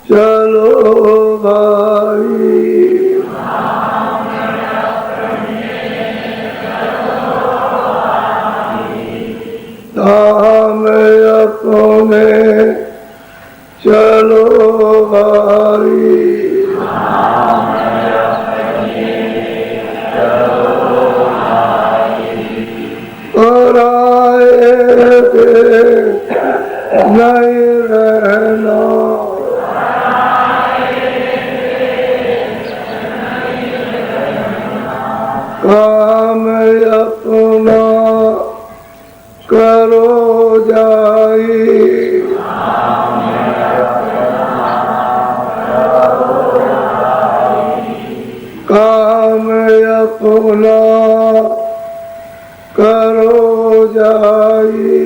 चलो भाई धाम अपने चलो भाई पराए नहीं रहना काम अपना करो जाई काम अपना करो जाई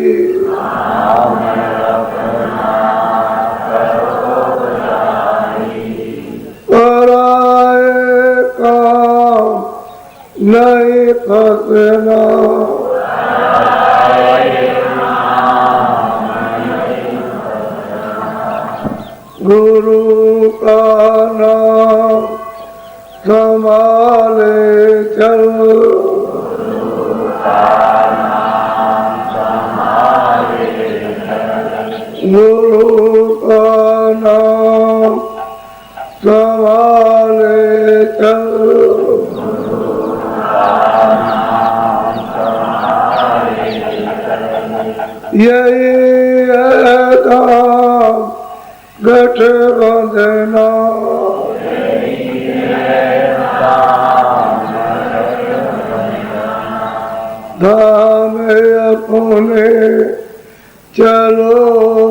पराए काम नहीं फंसना गुरु का नाम संभाले चलो गुरु का नाम संभाले चलो यही है काम गठ बंधना धाम अपने चलो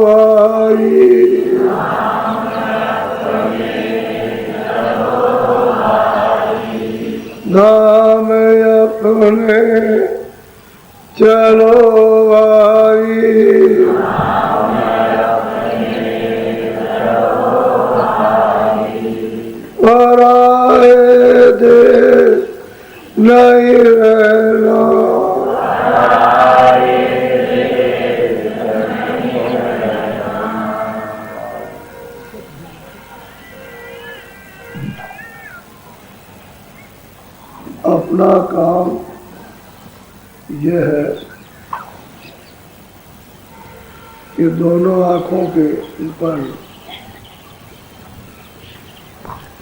भाई धाम अपने चलो भाई पराए देश नहीं रहना अपना काम यह है कि दोनों आँखों के ऊपर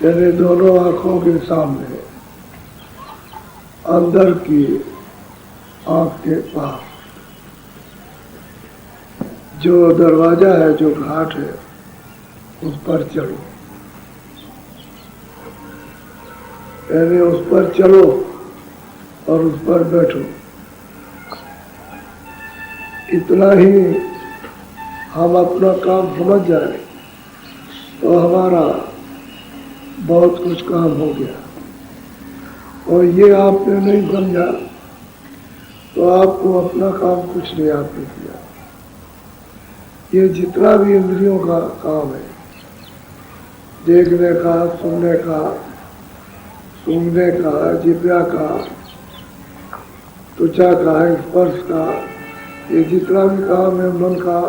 यानी दोनों आँखों के सामने अंदर की आँख के पास जो दरवाजा है, जो घाट है, उस पर चलो यानी उस पर चलो और उस पर बैठो। इतना ही हम अपना काम समझ जाए तो हमारा बहुत कुछ काम हो गया। और ये आपने नहीं समझा तो आपको अपना काम कुछ नहीं आपने किया। ये जितना भी इंद्रियों का काम है, देखने का, सुनने का, सूंघने का, जिह्वा का, त्वचा का, स्पर्श का, ये जितना भी काम है मन का,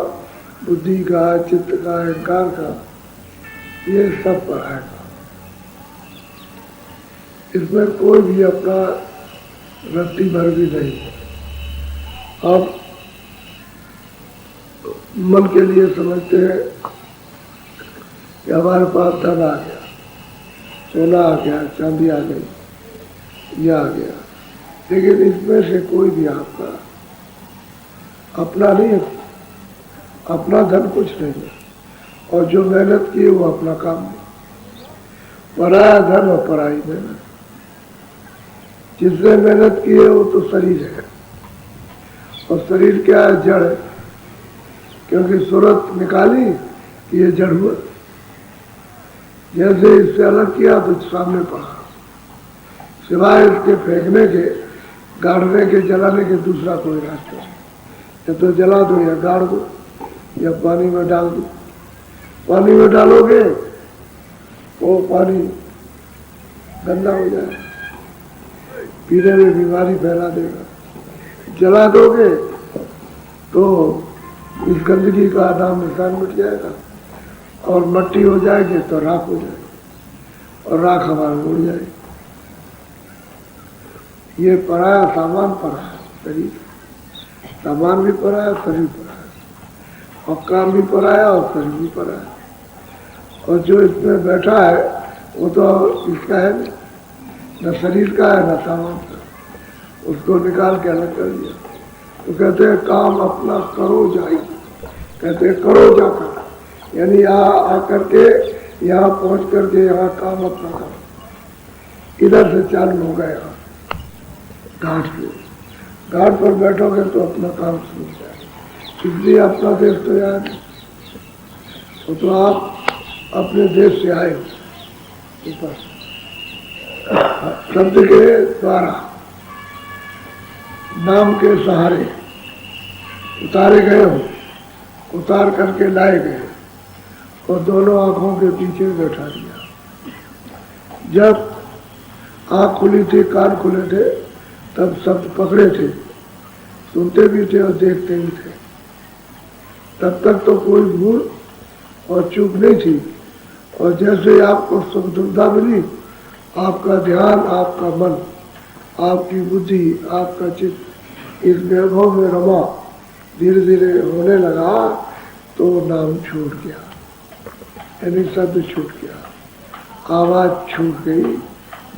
बुद्धि का, चित्त का, अहंकार का, ये सब पढ़ाएगा। इसमें कोई भी अपना रत्ती भर भी नहीं है। आप मन के लिए समझते हैं कि हमारे पास धन आ गया, सोना आ गया, चांदी आ गई, यह आ गया, लेकिन इसमें से कोई भी आपका अपना नहीं है। अपना धन कुछ नहीं है और जो मेहनत की है वो अपना काम नहीं। पराया धन और पराई मेहनत। जिसने मेहनत की है वो तो शरीर है और शरीर क्या है? जड़ है। क्योंकि सूरत निकाली कि ये जड़ हुआ। जैसे इससे अलग किया तो सामने पड़ा, सिवाय इसके फेंकने के, गाड़ने के, जलाने के दूसरा कोई रास्ता नहीं। या तो जला दो या गाड़ दो या पानी में डाल दो। पानी में डालोगे वो पानी गंदा हो जाए, पीने में बीमारी फैला देगा। जला दोगे तो इस गंदगी का नाम निशान मिट जाएगा और मट्टी हो जाएगी तो राख हो जाएगी और राख हवा में उड़ जाएगी। ये पराया सामान पराया, शरीर सामान भी पराया, शरीर पराया, और काम भी पराया और शरीर भी पराया। और जो इसमें बैठा है वो तो इसका है नहीं, न शरीर का है न सामान का, उसको निकाल के अलग कर दिया। तो कहते हैं काम अपना करो जाई, कहते हैं करो जाकर, यानी यहाँ आकर के यहाँ पहुँच करके यहाँ काम अपना करो। इधर से चालू हो गया यहाँ घाट पे, घाट पर बैठोगे तो अपना काम शुरू हो जाएगा। इसलिए अपना देश तो यार तो आप अपने देश से आए हो ऊपर शब्द के द्वारा, नाम के सहारे उतारे गए हो, उतार करके लाए गए और दोनों आंखों के पीछे बैठा दिया। जब आंख खुली थी, कान खुले थे, तब शब्द पकड़े थे, सुनते भी थे और देखते भी थे। तब तक तो कोई भूल और चूक नहीं थी। और जैसे आपको सुख सुविधा मिली, आपका ध्यान, आपका मन, आपकी बुद्धि, आपका चित्त इस वैभव में रमा धीरे धीरे होने लगा, तो नाम छूट गया, यानी शब्द छूट गया, आवाज छूट गई,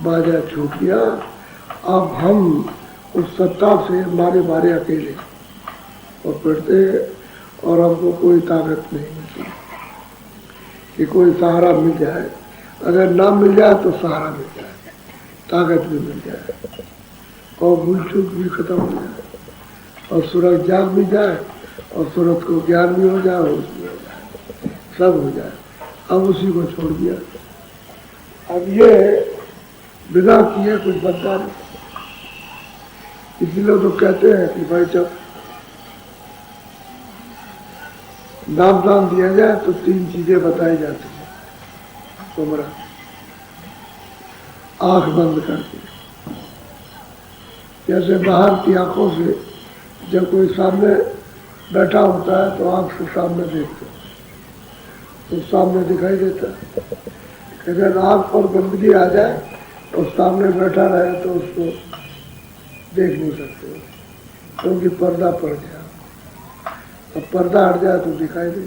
बाजा छूट गया। अब हम उस सत्ता से मारे मारे अकेले और फिरते, और हमको कोई ताकत नहीं मिलती कि कोई सहारा मिल जाए। अगर नाम मिल जाए तो सहारा मिल जाए, ताकत भी मिल जाए, और भूल चूक भी खत्म हो जाए, और सूरज जाग भी जाए, और सूरज को ज्ञान भी हो जाए, होश भी हो जाए, सब हो जाए। अब उसी को छोड़ दिया। अब ये बिना किए कुछ बनता नहीं, इसलिए तो कहते हैं कि भाई जब नाम दान दिया जाए तो 3 चीजें बताई जाती हैं। तुम्हारा आंख बंद करके, जैसे बाहर की आंखों से जब कोई सामने बैठा होता है तो आंख से सामने देखते हैं तो सामने दिखाई देता है। अगर आंख पर गंदगी आ जाए और सामने बैठा रहे तो उसको देख नहीं सकते, क्योंकि पर्दा पड़ गया। अब पर्दा हट जाए तो दिखाई दे।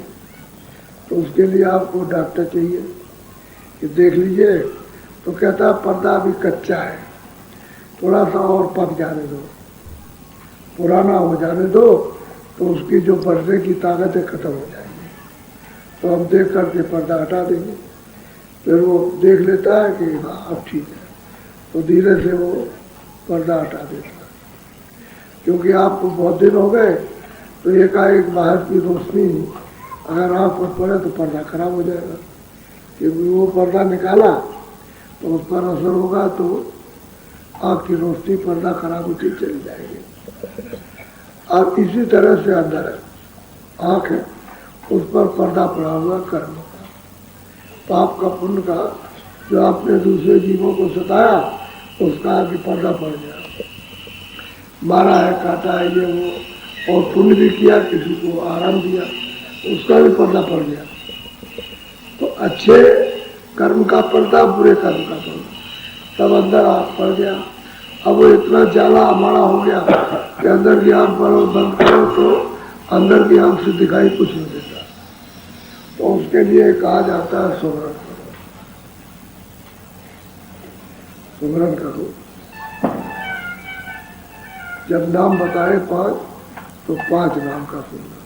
तो उसके लिए आपको डॉक्टर चाहिए कि देख लीजिए, तो कहता है पर्दा अभी कच्चा है, थोड़ा सा और पक जाने दो, पुराना हो जाने दो, तो उसकी जो पर्दे की ताकत है खत्म हो जाएगी। तो हम देख करके पर्दा हटा देंगे, फिर वो देख लेता है कि हाँ अब ठीक है, तो धीरे से वो पर्दा हटा देता है। क्योंकि आपको बहुत दिन हो गए तो एकाएक बाहर की रोशनी अगर आँख पर पड़े तो पर्दा खराब हो जाएगा, क्योंकि वो पर्दा निकाला तो उस पर असर होगा, तो आँख की रोशनी पर्दा खराब होती चली जाएगी। अब इसी तरह से अंदर है आँख है, उस पर पर्दा पड़ा हुआ कर्म का, पाप का, पुण्य का, जो आपने दूसरे जीवों को सताया उसका आगे पर्दा पड़ गया, मारा है, काटा है, ये वो, और पुण्य भी किया, किसी को आराम दिया, उसका भी पर्दा पड़ गया। तो अच्छे कर्म का पर्दा, बुरे कर्म का पर्दा, सब अंदर आँख पड़ गया। अब वो इतना जाला हमारा हो गया कि अंदर की आँख पर बंद करो तो अंदर की आँख से दिखाई कुछ नहीं देता। तो उसके लिए कहा जाता है सुमरन करो, सुमरन करो। जब नाम बताए 5 तो 5 नाम का सुनना।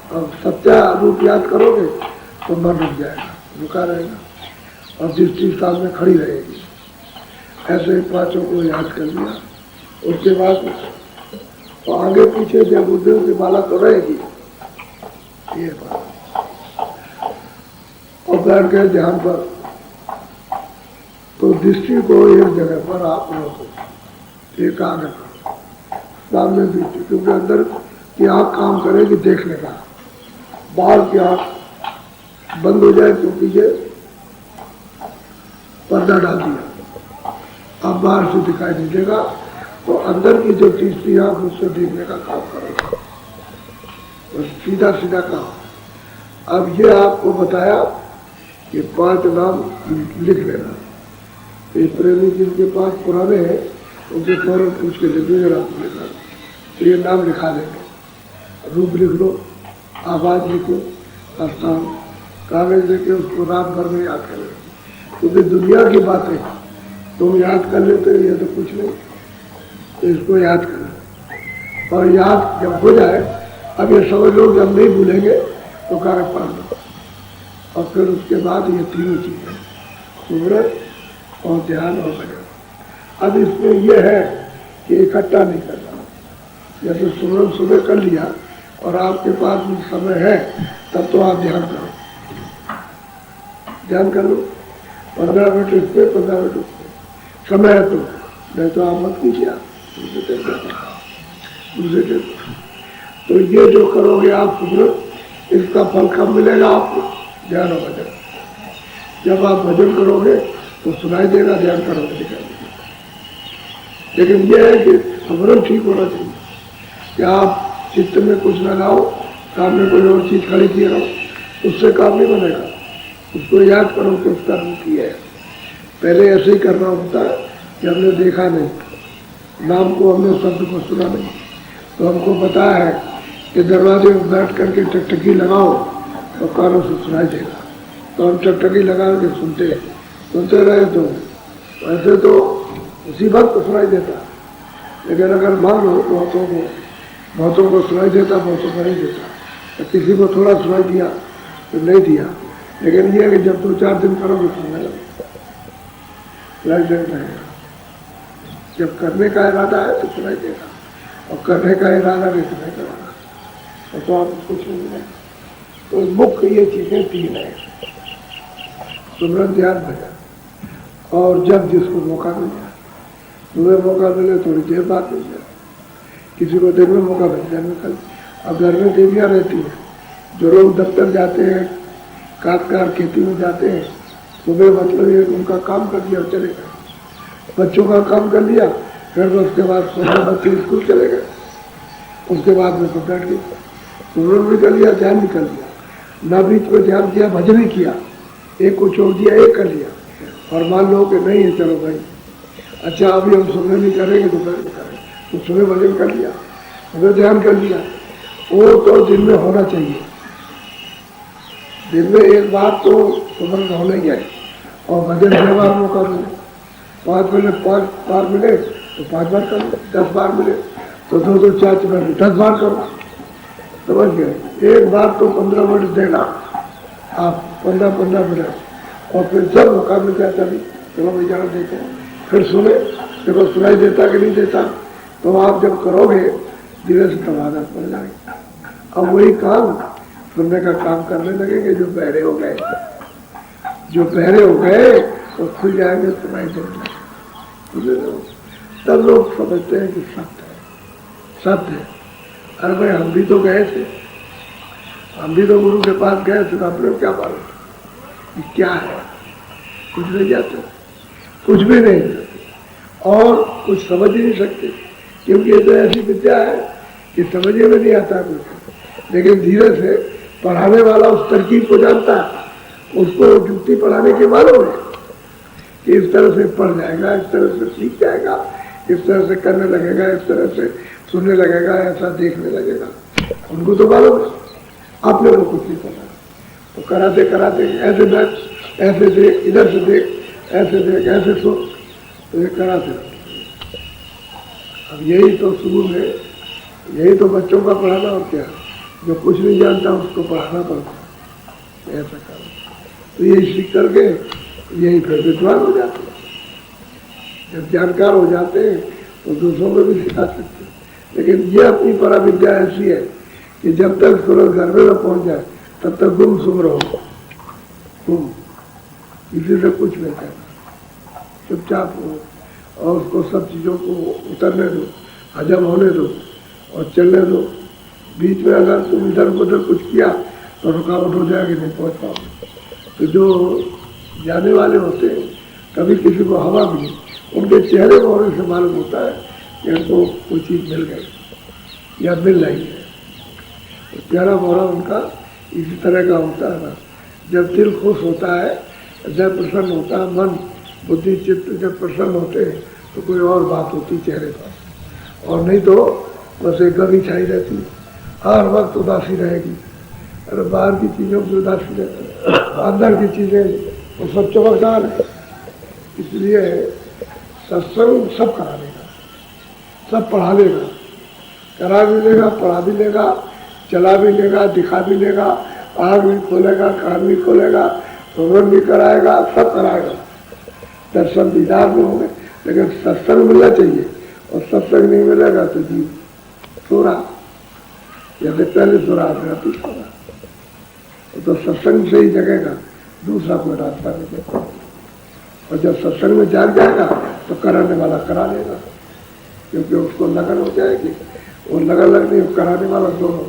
अब सच्चा रूप याद करोगे तो मन रुक जाएगा, रुका रहेगा, और दृष्टि सामने खड़ी रहेगी। ऐसे ही 5 को याद कर लिया, उसके बाद तो आगे पीछे जब बुद्धि की माला तो रहेगी, ये बात। और बैठ गए ध्यान पर, तो दृष्टि को एक जगह पर आप रोको, एकाग्र करो, सामने दृष्टि, क्योंकि अंदर की आँख काम करेगी देखने का, बाहर की आँख बंद हो जाए क्योंकि ये पर्दा डाल दिया। अब बाहर से दिखाई नहीं देगा, तो अंदर की जो तीसरी आंख उससे देखने का काम करेगा, तो सीधा सीधा काम। अब ये आपको बताया कि 5 नाम लिख लेना। तो ये प्रेमी जिनके पास पुराने हैं उनसे फौरन पूछ के लिख देंगे रात में, तो ये नाम लिखा देंगे। रूप लिख लो, आवाज लिखो, स्थान, कागज लेके उसको रात भर में याद कर लो, क्योंकि दुनिया की बातें तुम याद कर लेते हो, ये तो कुछ नहीं, तो इसको याद करना। और याद जब हो जाए, अब ये समझ लो कि हम नहीं भूलेंगे, तो कागज पढ़ लो। और फिर उसके बाद ये तीनों चीजें, सुमरन और ध्यान और भजन। अब इसमें यह है कि इकट्ठा नहीं करना। जैसे सुमरन सुबह कर लिया और आपके पास भी समय है, तब तो आप ध्यान करो, ध्यान कर लो। 15 मिनट इस पे, 15 मिनट उस पे समय है, तो नहीं तो आप मत कीजिए, दूसरे। तो ये जो करोगे आप सुमरन, इसका फल कब मिलेगा आपको? ध्यान और भजन। जब आप भजन करोगे तो सुनाई देगा, ध्यान करोगे दिखाई देगा। लेकिन यह है कि सुमरन ठीक होना चाहिए कि आप चित्त में कुछ न लाओ, सामने कोई और चीज खड़ी किए रहो, उससे काम नहीं बनेगा। उसको याद करो कि उसका रूप ही है। पहले ऐसे ही करना होता है कि हमने देखा नहीं, नाम को हमने शब्द को सुना नहीं, तो हमको पता है कि दरवाजे में बैठ करके टकटकी लगाओ तो कानों से सुनाई देगा, तो हम टकटकी लगा के सुनते रहे, तो ऐसे तो उसी वक्त सुनाई देता। लेकिन अगर मान लो बहुतों को सुनाई देता, बहुतों को नहीं देता, तो किसी को थोड़ा सुनाई दिया तो नहीं दिया। लेकिन ये है कि जब 2-4 दिन करोगे सुनने लग जाएगा। जब करने का इरादा है तो सुनाई देगा, और करने का इरादा नहीं सुनाई देगा, तो आप कुछ नहीं मिलेगा। तो मुख्य ये चीजें 3 है, सुमरन, ध्यान, भजन। और जब जिसको मौका मिल जाए, तुम्हें मौका मिले थोड़ी देर बाद मिल जाए, किसी को दिन में मौका मिल जाए निकल। अब घर में देवियाँ रहती हैं, जो लोग दफ्तर जाते हैं, काटकार खेती में जाते हैं, सुबह मतलब ये उनका काम कर दिया और चले गए, बच्चों का काम कर लिया, फिर उसके बाद सुबह बच्चे स्कूल चले गए, उसके बाद में तो बैठ गए, सुमरन भी कर लिया, ध्यान भी कर लिया, ना बीच में ध्यान किया, भजन ही किया, एक को छोड़ दिया, एक कर लिया। और मान लो कि नहीं है, चलो भाई अच्छा अभी हम सुबह नहीं करेंगे तो फिर करेंगे, तो सुबह भजन कर लिया, सुबह ध्यान कर लिया। वो तो दिन में होना चाहिए, दिन में एक बार तो सुमरन होना ही है। और भजन 6 बार मौका मिले, 5 मिले 5 बार मिले तो 5 बार करो, 10 बार मिले तो 2-2, 4-4 10 बार करो, समझ गए। एक बार तो 15 मिनट देना आप, 15-15 मिनट, और फिर जब मौका मिल जाता भी चलो भाई जाना देते हैं, फिर सुने, देखो सुनाई देता कि नहीं देता। तो आप जब करोगे धीरे से तब आदत पड़ जाएगी। अब वही काम सुनने का काम करने लगेंगे। जो बहरे हो गए, तो खुल जाएंगे, सुनाई देंगे, तब लोग समझते हैं कि सत्य है। अरे भाई हम भी तो गए थे, हम भी तो गुरु के पास गए थे, अपने क्या मालूम क्या है, कुछ नहीं जाते, कुछ भी नहीं, और कुछ समझ ही नहीं सकते, क्योंकि ये तो ऐसी विद्या है कि समझने में नहीं आता कुछ। लेकिन धीरे से पढ़ाने वाला उस तरकीब को जानता है, उसको जुक्ति पढ़ाने के मालूम है कि इस तरह से पढ़ जाएगा, इस तरह से सीख जाएगा, इस तरह से करने लगेगा, इस तरह से सुनने लगेगा, ऐसा देखने लगेगा, उनको तो मालूम है। आपने को कुछ नहीं पता, तो कराते कराते ऐसे बैठ, ऐसे देख, इधर से देख, ऐसे देख, ऐसे सो, तो ये कराते। अब यही तो शुरू में, यही तो बच्चों का पढ़ाना, और क्या, जो कुछ नहीं जानता उसको पढ़ाना पड़ता है, ऐसा करो। तो यही सीख करके यही फिर विद्वान हो जाते हैं। जब जानकार हो जाते हैं तो दूसरों को भी सिखा सकते हैं। लेकिन ये अपनी परा विद्या ऐसी है कि जब तक सूरज घर में न पहुंच जाए तब तक गुम सुम रहो, गुम, किसी से कुछ नहीं करना, चुपचाप हो, और उसको सब चीज़ों को उतरने दो, हजम होने दो और चलने दो। बीच में अगर तुम इधर उधर कुछ किया तो रुकावट हो जाएगी, नहीं पहुंच पाओगे। तो जो जाने वाले होते हैं, कभी किसी को हवा मिली उनके चेहरे मोहरे से मालूम होता है कि उनको कोई चीज़ मिल गई या मिल रही है। तो चेहरा मोहरा उनका इसी तरह का होता है ना। जब दिल खुश होता है, जब प्रसन्न होता है, मन बुद्धि चित्त जब प्रसन्न होते हैं तो कोई और बात होती चेहरे पर, और नहीं तो बस एक गमी छाई रहती है, हर वक्त उदासी रहेगी। अरे बाहर की चीज़ों की उदासी रहती है, अंदर की चीज़ें वो सब चमकदार है। इसलिए सत्संग सब करा लेगा, सब पढ़ा लेगा, करा भी लेगा, पढ़ा भी लेगा, चला भी लेगा, दिखा भी लेगा, आँख भी खोलेगा, कान भी खोलेगा, भ्रमण भी कराएगा, सब कराएगा। दर्शन दीदार में होंगे, लेकिन सत्संग मिलना चाहिए, और सत्संग नहीं मिलेगा तो जीव सोरा, जैसे पहले सोरा अभी सोरा। तो सत्संग से ही जगेगा, दूसरा कोई रास्ता नहीं देगा। और जब सत्संग में जाग जाएगा तो कराने वाला करा लेगा, क्योंकि उसको लगन हो जाएगी। वो लगन लगनी, कराने वाला दोनों,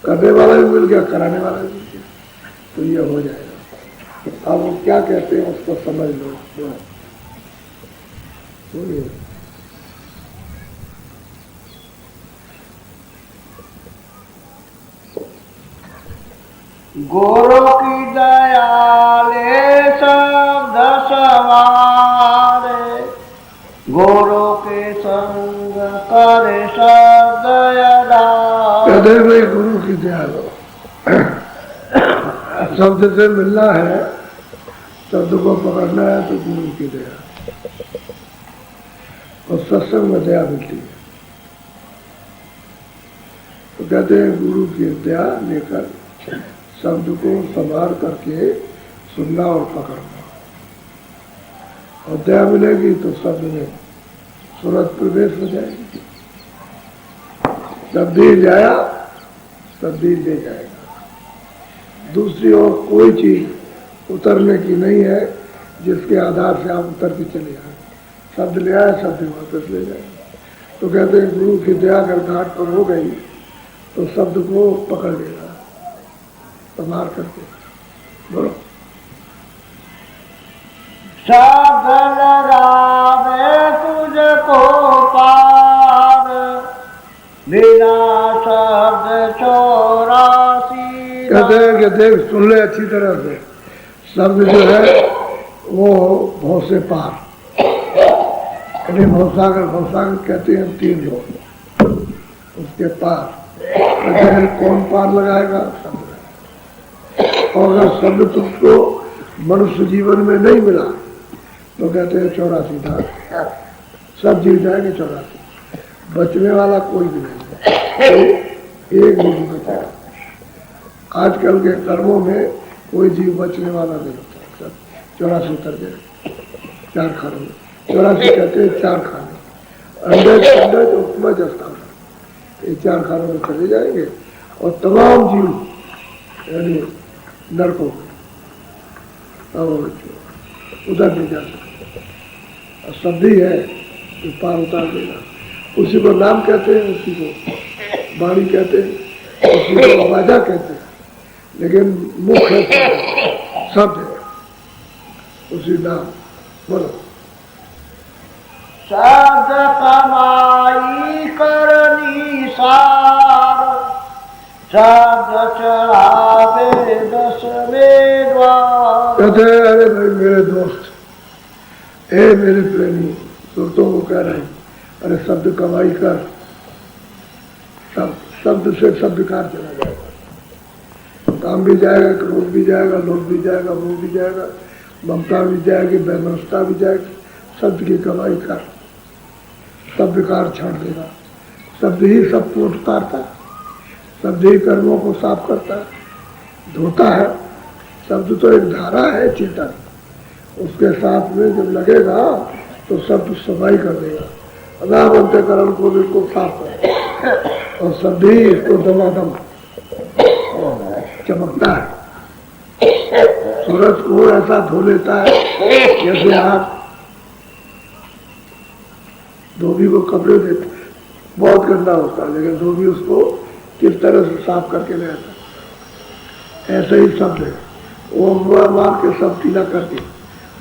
करने वाला भी मिल गया, कराने वाला भी मिल गया, तो ये हो जाएगा। अब वो क्या कहते हैं उसको समझ लो। बोलिए। गुरु की दयाले शब्द सवारे, गुरु के संग करे शब्द कहते भाई गुरु की दयालो शब्द से मिलना है, शब्द को पकड़ना है तो गुरु की दया, और सत्संग में दया मिलती है। तो कहते हैं गुरु की दया लेकर शब्द को संभाल करके सुनना और पकड़ना, और दया मिलेगी तो शब्द में सूरत प्रवेश हो जाएगी। शब्द ही जाया, शब्द ही ले जाएगा। दूसरी ओर कोई चीज उतरने की नहीं है जिसके आधार से आप उतर के चले आए। शब्द ले आए, शब्द वापस ले जाए। तो कहते हैं गुरु की दया अगर घाट पर हो गई तो शब्द को पकड़ लेगा, संभाल करके बोलो। शब्द लगावे तुझको पार, बिना शब्द चौरासी। कहते हैं कि देख सुन ले अच्छी तरह से, शब्द जो है वो भव से पार, भवसागर कहते हैं तीन लोग, उसके पार। कहते हैं कौन पार लगाएगा? शब्द। और अगर शब्द तुझको मनुष्य जीवन में नहीं मिला तो कहते हैं 84 धाम, सब जीव जाएंगे 84, बचने वाला कोई भी नहीं है, एक भी नहीं बचेगा। आजकल के कर्मों में कोई जीव बचने वाला नहीं होता, सब 84 उतर गए 4 खानों में। 84 कहते हैं 4 खाने, अंडज उपमज स्थान, ये 4 खानों में चले जाएंगे, और तमाम जीव यानी नरकों में उधर नहीं जा सकते। शब्द ही है जो पार उतार देगा। उसी को नाम कहते हैं, उसी को वाणी कहते हैं, उसी को वाजा कहते हैं, लेकिन मुख्य शब्द है उसी नाम। बोलो। शब्द कमाई करनी सार, शब्द चढ़ावे 10वें द्वार। कहते हैं अरे भाई मेरे दोस्त, ए मेरे प्रेमी, सुरतों को कह रहे हैं अरे शब्द कमाई कर, शब्द से सब विकार चला जाएगा, काम भी जाएगा, क्रोध भी जाएगा, लोभ भी जाएगा, मोह भी जाएगा, ममता भी जाएगी, वैमनस्यता भी जाएगी। शब्द की कमाई कर, सब विकार छाड़ देगा। शब्द ही सब पोत उतारता है, शब्द ही कर्मों को साफ करता है, धोता है। शब्द तो एक धारा है चेतन, उसके साथ में जब लगेगा तो शब्द सफाई कर देगा, अनाम अंतःकरण को बिल्कुल साफ कर, और शब्द ही इसको दमादम चमकता है। सूरज को ऐसा धो लेता है जैसे आप धोबी को कपड़े देते, बहुत गंदा होता है, लेकिन धोबी उसको किस तरह से साफ करके ले आता है। ऐसे ही शब्द है, वो मार के सब टीला करके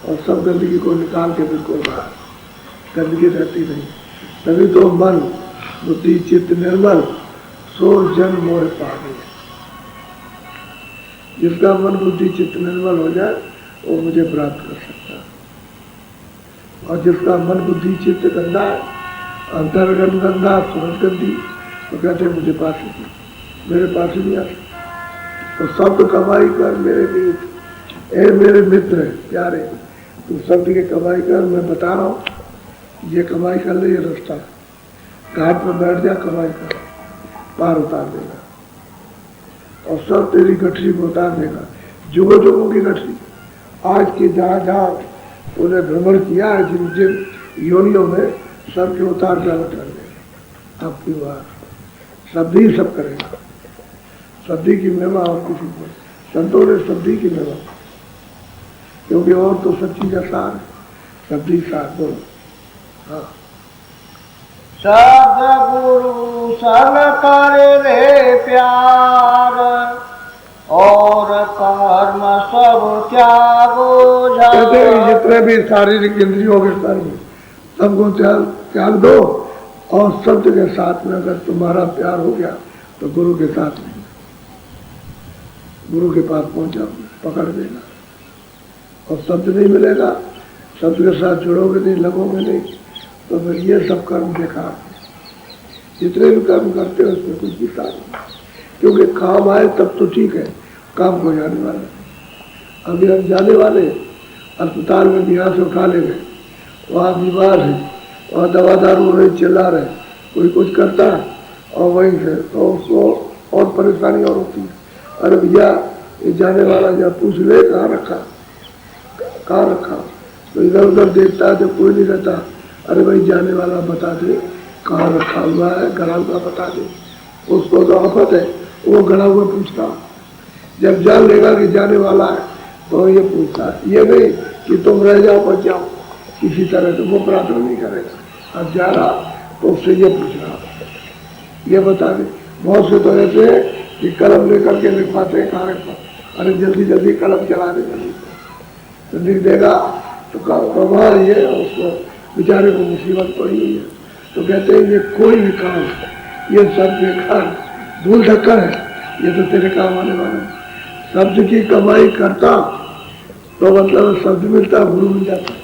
और सब गंदगी को निकाल के बिल्कुल बाहर, गंदगी रहती नहीं। तभी तो मन बुद्धि चित्त निर्मल सोर जन मोह पावे। जिसका मन बुद्धि चित्त निर्मल हो जाए वो मुझे प्राप्त कर सकता है, और जिसका मन बुद्धि चित्त गंदा है, अंतर्गन गंदा, सुरत गंदी, तो कहते हैं मुझे पास ही मेरे पास ही नहीं आ सकता। तो शब्द कमाई कर मेरे मीत, ए मेरे मित्र प्यारे, तू शब्द की कमाई कर। मैं बता रहा हूँ, ये कमाई कर ले, ये रास्ता घाट पर बैठ जा, कमाई कर, पार उतार देगा, और सब तेरी गठरी को उतार देगा। जुगों जुगों की गठरी, आज की जहाँ जहाँ उन्हें भ्रमण किया है, जिन जिन योनियों में, सबके उतार कर उतार देगा। आपकी बात शब्दी सब करेगा, शब्दी की महिमा और किसी को, संतों ने शब्दी की महिमा, क्योंकि और तो सच्ची का सार है, शब्दी सार। बोलो हाँ। सद्गुरु संग कर रे प्यार, और कर्म सब त्यागो झार। कहते हैं जितने भी शारीरिक इंद्रियों के कर्म सबको त्याग दो, और शब्द के साथ में अगर तुम्हारा प्यार हो गया तो गुरु के साथ में, गुरु के पास पहुंचा, पकड़ देना। और शब्द नहीं मिलेगा, शब्द के साथ जुड़ोगे नहीं, लगोगे नहीं, तो फिर ये सब कर्म बेकार। जितने भी कर्म करते हो उसमें कुछ दिखता नहीं, क्योंकि काम आए तब तो ठीक है, काम हो जाने वाला। अभी हम जाने वाले अस्पताल में भी यहाँ से उठा ले गए, वहाँ बीमार है, वहाँ दवा दारू रहे, चिल्ला रहे, कोई कुछ करता है, और वहीं से तो उसको और परेशानी और होती है। अरे भैया ये जाने वाला जब पूछ ले कहाँ रखा, कहाँ रखा, तो इधर उधर देखता है, जब कोई नहीं रहता, अरे भाई जाने वाला बता दे कहाँ रखा हुआ है, गड़ा हुआ बता दे। उसको तो आफत है, वो गड़ा हुआ पूछता, जब जान लेगा कि जाने वाला है तो ये पूछता है। ये नहीं कि तुम रह जाओ बच जाओ किसी तरह से, वो प्रार्थना नहीं करेगा। अब जा रहा तो उससे ये पूछ रहा, ये बता दे। बहुत से तो ऐसे है कि कलम लेकर के लिखवाते हैं, कहाँ रखा, अरे जल्दी जल्दी कलम चला दे, जल्दी तो लिख देगा, तो कमाल ये उसको बेचारे को मुसीबत पड़ी हुई है। तो कहते हैं ये कोई भी काम, ये सब बेकार धूल ढक्कन है, ये तो तेरे काम आने वाला है। शब्द की कमाई करता तो मतलब शब्द मिलता, गुरु मिल जाता,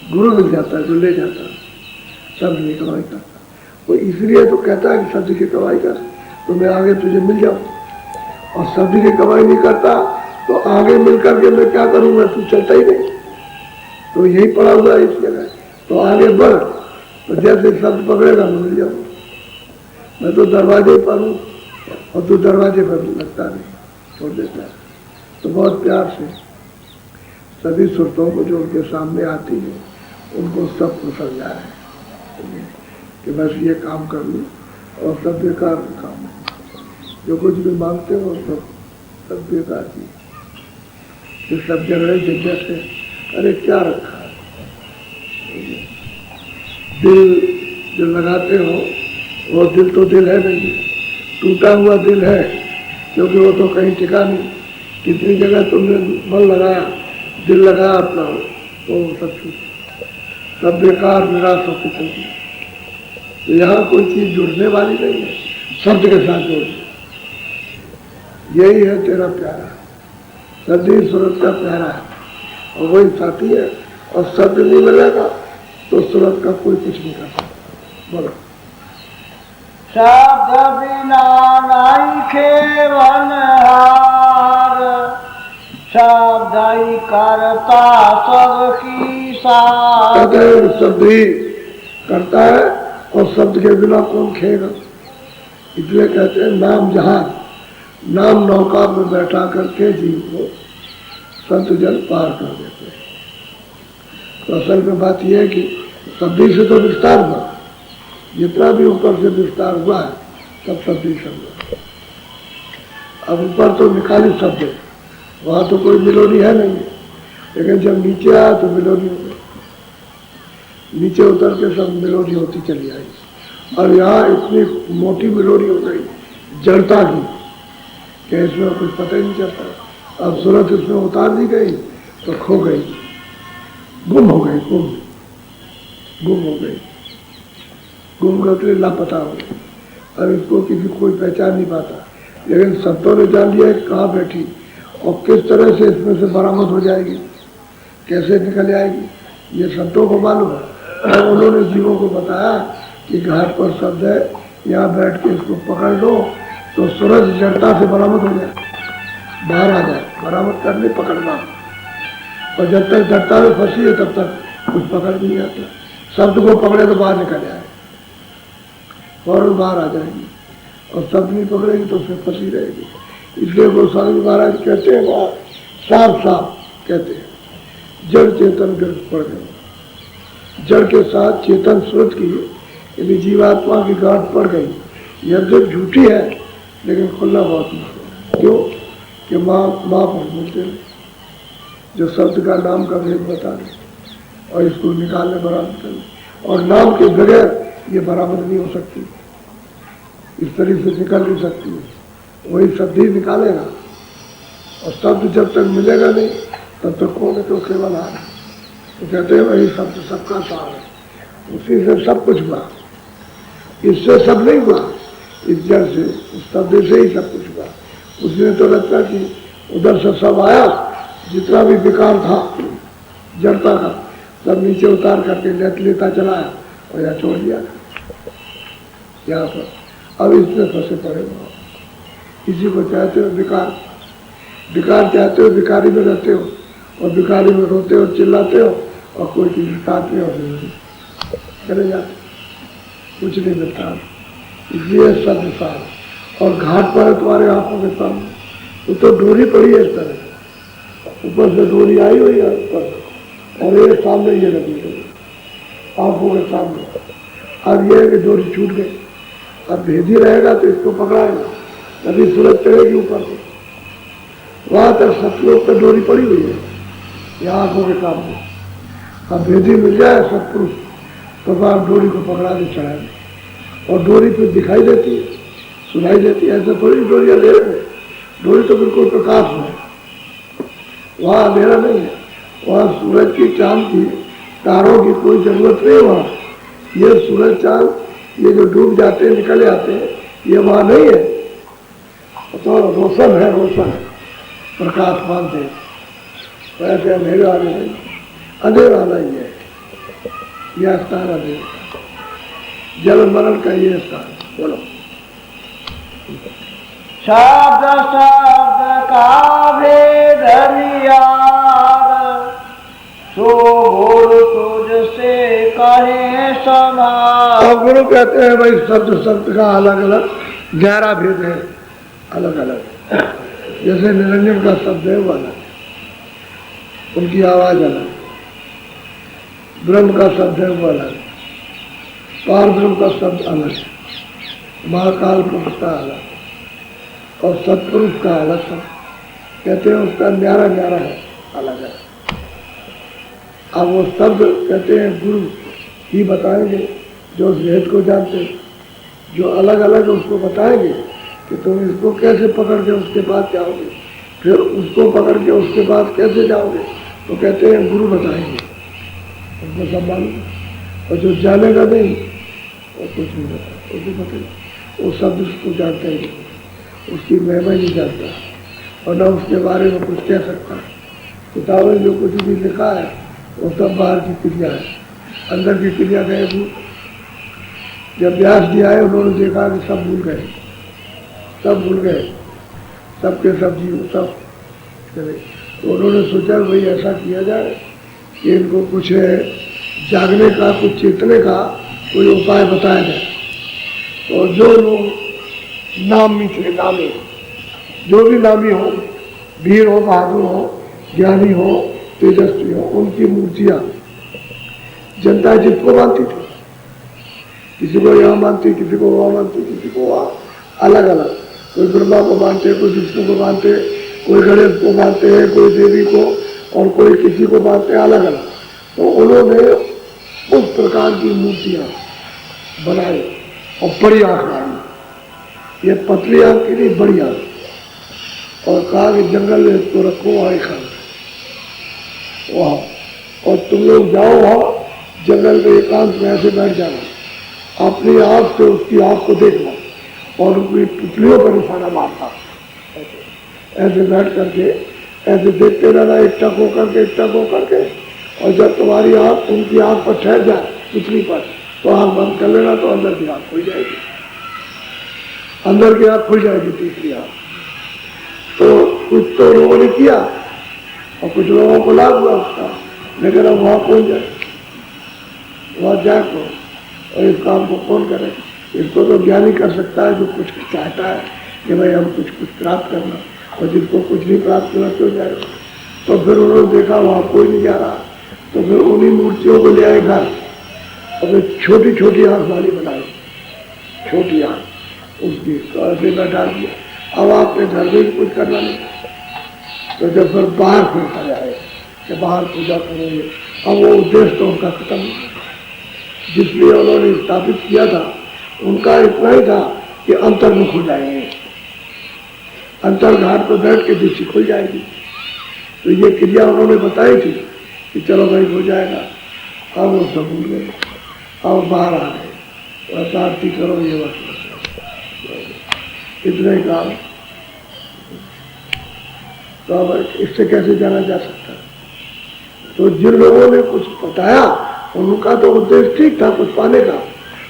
गुरु मिल जाता है जो ले जाता है, शब्द की कमाई करता। वो इसलिए तो कहता है कि शब्द की कमाई कर, तो मैं आगे तुझे मिल जाऊँ। और शब्द की कमाई नहीं करता तो आगे मिल करके मैं क्या करूँगा, तू चलता ही नहीं। तो यही पड़ा हुआ है इस जगह, तो आगे बढ़, तो जैसे शब्द पकड़ेगा मैं मिल जाऊँ। मैं तो दरवाजे पर हूँ और तू दरवाजे पर लगता नहीं, छोड़ देता है। तो बहुत प्यार से सभी सुरतों को जो उनके सामने आती है उनको सबको समझा है कि बस ये काम कर लूँ, और सब बेकार काम है, जो कुछ भी मांगते हो सब बेकार ही। ये सब जगह जगह से अरे क्या रखा है, दिल जो लगाते हो वो दिल तो दिल है नहीं, टूटा हुआ दिल है, क्योंकि वो तो कहीं टिका नहीं। कितनी जगह तुमने मन लगाया, दिल लगाया अपना, तो सब बेकार निराश होकर चलती। तो यहाँ कोई चीज जुड़ने वाली नहीं है, शब्द के साथ जोड़। यही है तेरा प्यारा, सदी सूरत का प्यारा है, और वही साथी है। और शब्द नहीं मिलेगा तो सूरत का कोई कुछ नहीं कर सकता। बोलो शब्द बिना नहीं खेवन हार, शब्द ही करता सबकी सार। शब्द ही करता है, और शब्द के बिना कौन खेगा। इसलिए कहते हैं नाम जहाज, नाम नौका में बैठा करके जीव को संत जन पार कर देते हैं। तो असल में बात यह है कि शब्दी से तो विस्तार हुआ, जितना भी ऊपर से विस्तार हुआ है सब शब्दी शब्द। अब ऊपर तो निकाली शब्द है, वहाँ तो कोई मिलोनी है नहीं, लेकिन जब नीचे आया तो मिलोनी हो गई, नीचे उतर के सब मिलोनी होती चली आई। और यहाँ इतनी मोटी मिलोनी हो गई जड़ता की कि इसमें कुछ पता ही नहीं चलता। अब सूरत इसमें उतार दी गई तो खो गई, गुम हो गई, गुम। गुम हो गई, गुम करके लापता हो गई। अब इसको किसी कोई पहचान नहीं पाता, लेकिन संतों ने जान लिया कहाँ बैठी और किस तरह से इसमें से बरामद हो जाएगी, कैसे निकल आएगी, ये संतों को मालूम है। और उन्होंने जीवों को बताया कि घाट पर शब्द है, यहाँ बैठ के इसको पकड़ लो तो सूरज जड़ता से बरामद हो जाए, बाहर आ जाए। बरामद करने पकड़ना, और जब तक जड़ता में फंसी है तब तक कुछ पकड़ नहीं आता। शब्द को पकड़े तो बाहर निकल जाए, फौरन बाहर आ जाएगी, और शब्द नहीं पकड़ेगी तो फिर फंसी रहेगी। इसलिए गोस्वामी महाराज कहते हैं, वहाँ साफ साफ कहते हैं, जड़ चेतन गर्भ पड़ गए। जड़ के साथ चेतन सूरज की यदि जीवात्मा की गांठ पड़ गई, यह जब झूठी है लेकिन खुलना बहुत मुश्किल। क्यों कि माँ पर बोलते हैं जो शब्द का नाम का भेद बता रहे, और इसको निकालने बरामद करने, और नाम के बगैर ये बरामद नहीं हो सकती, इस तरह से निकल नहीं सकती। वही शब्द ही निकालेगा, और शब्द जब तक मिलेगा नहीं तब तक कौन है तो केवल आ। तो कहते हैं वही शब्द सबका सार है, उसी से सब कुछ हुआ, इससे सब नहीं हुआ, इस जड़ से, उस शब्द से ही सब कुछ हुआ। उसने तो लगता कि उधर से सब आया, जितना भी विकार था जड़ता का सब नीचे उतार करके लेता चलाया और यहाँ छोड़ दिया यहाँ पर। अब इसमें फंसे पड़े हो, इसी को चाहते हो विकार, विकार चाहते हो, विकारी में रहते हो, और विकारी में रोते हो, चिल्लाते हो, और कोई किसी साथ में और चले जाते, कुछ नहीं मिलता। इसलिए सब सार, और घाट पर है तुम्हारे आंखों के सामने, तो डोरी पड़ी है इस तरह, ऊपर से डोरी आई हुई है ऊपर, और ये सामने ये लगी हुई आंखों के सामने। अब ये है कि डोरी छूट गई, अब भेदी रहेगा तो इसको पकड़ाएगा, तभी सूरज चढ़ेगी ऊपर को। वहां तक सतलोक पर डोरी पड़ी हुई है, यहाँ आंखों के सामने। अब भेदी मिल जाए सत्पुरुष तो आप डोरी को पकड़ा के चढ़ा दें, और डोरी फिर दिखाई देती है, सुनाई देती है। ऐसा थोड़ी डोरी अंधेरे में, डोरी तो बिल्कुल प्रकाश में, वहाँ अंधेरा नहीं है, वहाँ सूरज की चांद की तारों की कोई जरूरत नहीं। वहाँ ये सूरज चांद ये जो डूब जाते हैं निकले आते हैं, ये वहाँ नहीं है, तो रोशन है, रोशन है, प्रकाश मानते हैं। तो ऐसे अंधेरे वाले नहीं, अंधेरा वाला ही है यह स्थान, अंधेरा जल मरण का ये स्थान। बोलो शब्द शब्द का भेद नियार, सो गुरु तुझसे कहे समार। अब गुरु कहते हैं भाई शब्द शब्द का अलग अलग गहरा भेद है, अलग अलग। जैसे निरंजन का शब्द है वो अलग, उनकी आवाज अलग, ब्रह्म का शब्द है वो अलग, पार ब्रह्म का शब्द अलग, महाकाल पुरुष का अलग, और सत्पुरुष का अलग शब्द। कहते हैं उसका न्यारा न्यारा है, अलग है। अब वो शब्द कहते हैं गुरु ही बताएंगे जो उस भेद को जानते हैं, जो अलग अलग उसको बताएंगे कि तुम इसको कैसे पकड़ के उसके बाद जाओगे, फिर उसको पकड़ के उसके बाद कैसे जाओगे, तो कहते हैं गुरु बताएंगे, उनको सब मालूम। और जो जानेगा नहीं वो कुछ नहीं बता, उसको पता, वो शब्द उसको जानता ही नहीं, उसकी महिमा नहीं जानता, और न उसके बारे में कुछ कह सकता। किताबों में जो कुछ भी लिखा है वो सब बाहर की क्रिया है, अंदर की क्रिया गए भूल। जब व्यास जी आए उन्होंने देखा कि सब भूल गए, सब भूल गए, सबके सब जीव सब चले। तो उन्होंने सोचा भाई ऐसा किया जाए कि इनको कुछ जागने का, कुछ चेतने का कोई उपाय बताया जाए। तो जो लोग नामी थे, नामी, जो भी नामी हो, वीर हो, बहादुर हो, ज्ञानी हो, तेजस्वी हो, उनकी मूर्तियाँ जनता जिसको मानती थी, किसी को यहाँ मानती, किसी को वहाँ मानती, किसी को वहाँ, अलग अलग। कोई ब्रह्मा को मानते, कोई विष्णु को मानते, कोई गणेश को मानते हैं, कोई देवी को, और कोई किसी को मानते हैं, अलग अलग। तो उन्होंने उस प्रकार की मूर्तियाँ बनाई और बड़ी आँख मारी, ये पतली आँख की नहीं, बड़ी आँख, और कहा कि जंगल में इसको रखो वहाँ खा वहाँ, और तुम लोग जाओ वहाँ जंगल में एकांत में ऐसे बैठ जाना, अपनी आँख से उसकी आँख को देखना और उसकी पुतलियों पर निशाना मारना, ऐसे बैठ करके ऐसे देखते रहना, एकटक होकर के, और जब तुम्हारी आँख उनकी आँख पर ठहर जाए पुतली पर, तो आँख बंद कर लेना, तो अंदर की आँख खुल जाएगी, अंदर की आँख खुल जाएगी तीसरी आँख। तो कुछ तो लोगों ने किया और कुछ लोगों को लाभ हुआ उसका, लेकिन अब वहाँ कौन जाए, वहाँ जाए कौन, और इस काम को कौन करे? इसको तो ज्ञानी कर सकता है जो कुछ चाहता है कि भाई हम कुछ प्राप्त करना, और जिसको कुछ नहीं प्राप्त करना क्यों जाएगा? तो फिर उन्होंने देखा वहाँ कोई नहीं जा रहा, तो फिर उन्हीं मूर्तियों को ले आए घर और फिर छोटी छोटी आँख वाली बनाई, छोटी आँख उसकी, तो ऐसे बैठा दिया। अब आपने घर में भी कुछ करना नहीं, तो जब फिर बाहर फिरता जाए कि बाहर पूजा करोगे, अब वो उद्देश्य तो उनका खत्म हो गया जिसलिए उन्होंने स्थापित किया था। उनका इतना ही था कि अंतर्मुख हो जाएंगे, अंतर्घाट पर बैठ के दृष्टि खुल जाएगी। तो ये क्रिया उन्होंने बताई थी कि चलो भाई हो जाएगा, अब वो सब भूल गए, अब बाहर आ गए, बस आरती करो, ये बस इतने काम। तो अब इससे कैसे जाना जा सकता? तो जिन लोगों ने कुछ बताया उनका तो उद्देश्य ठीक था, कुछ पाने का,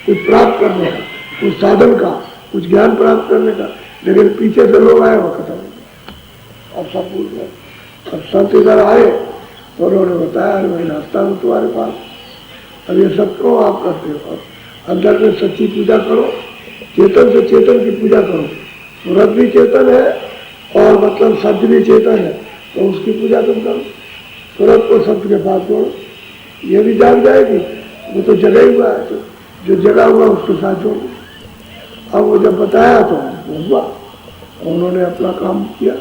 कुछ प्राप्त करने का, कुछ साधन का, कुछ ज्ञान प्राप्त करने का, लेकिन पीछे से लोग आए वो खत्म हो गया, अब सब भूल गए। अब संत इधर आए तो उन्होंने बताया, अरे भाई रास्ता में तुम्हारे पास, अब ये सब क्यों आप करते हो? अंदर में सच्ची पूजा करो, चेतन से चेतन की पूजा करो, सूरज भी चेतन है और मतलब शब्द भी चेतन है, तो उसकी पूजा तुम करो। सूरज को शब्द के पास जोड़ो, ये भी जाग जाएगी, वो तो जगा ही हुआ है, तो जो जगा हुआ उसके साथ जोड़ो। अब वो जब बताया तो हुआ, उन्होंने अपना काम किया,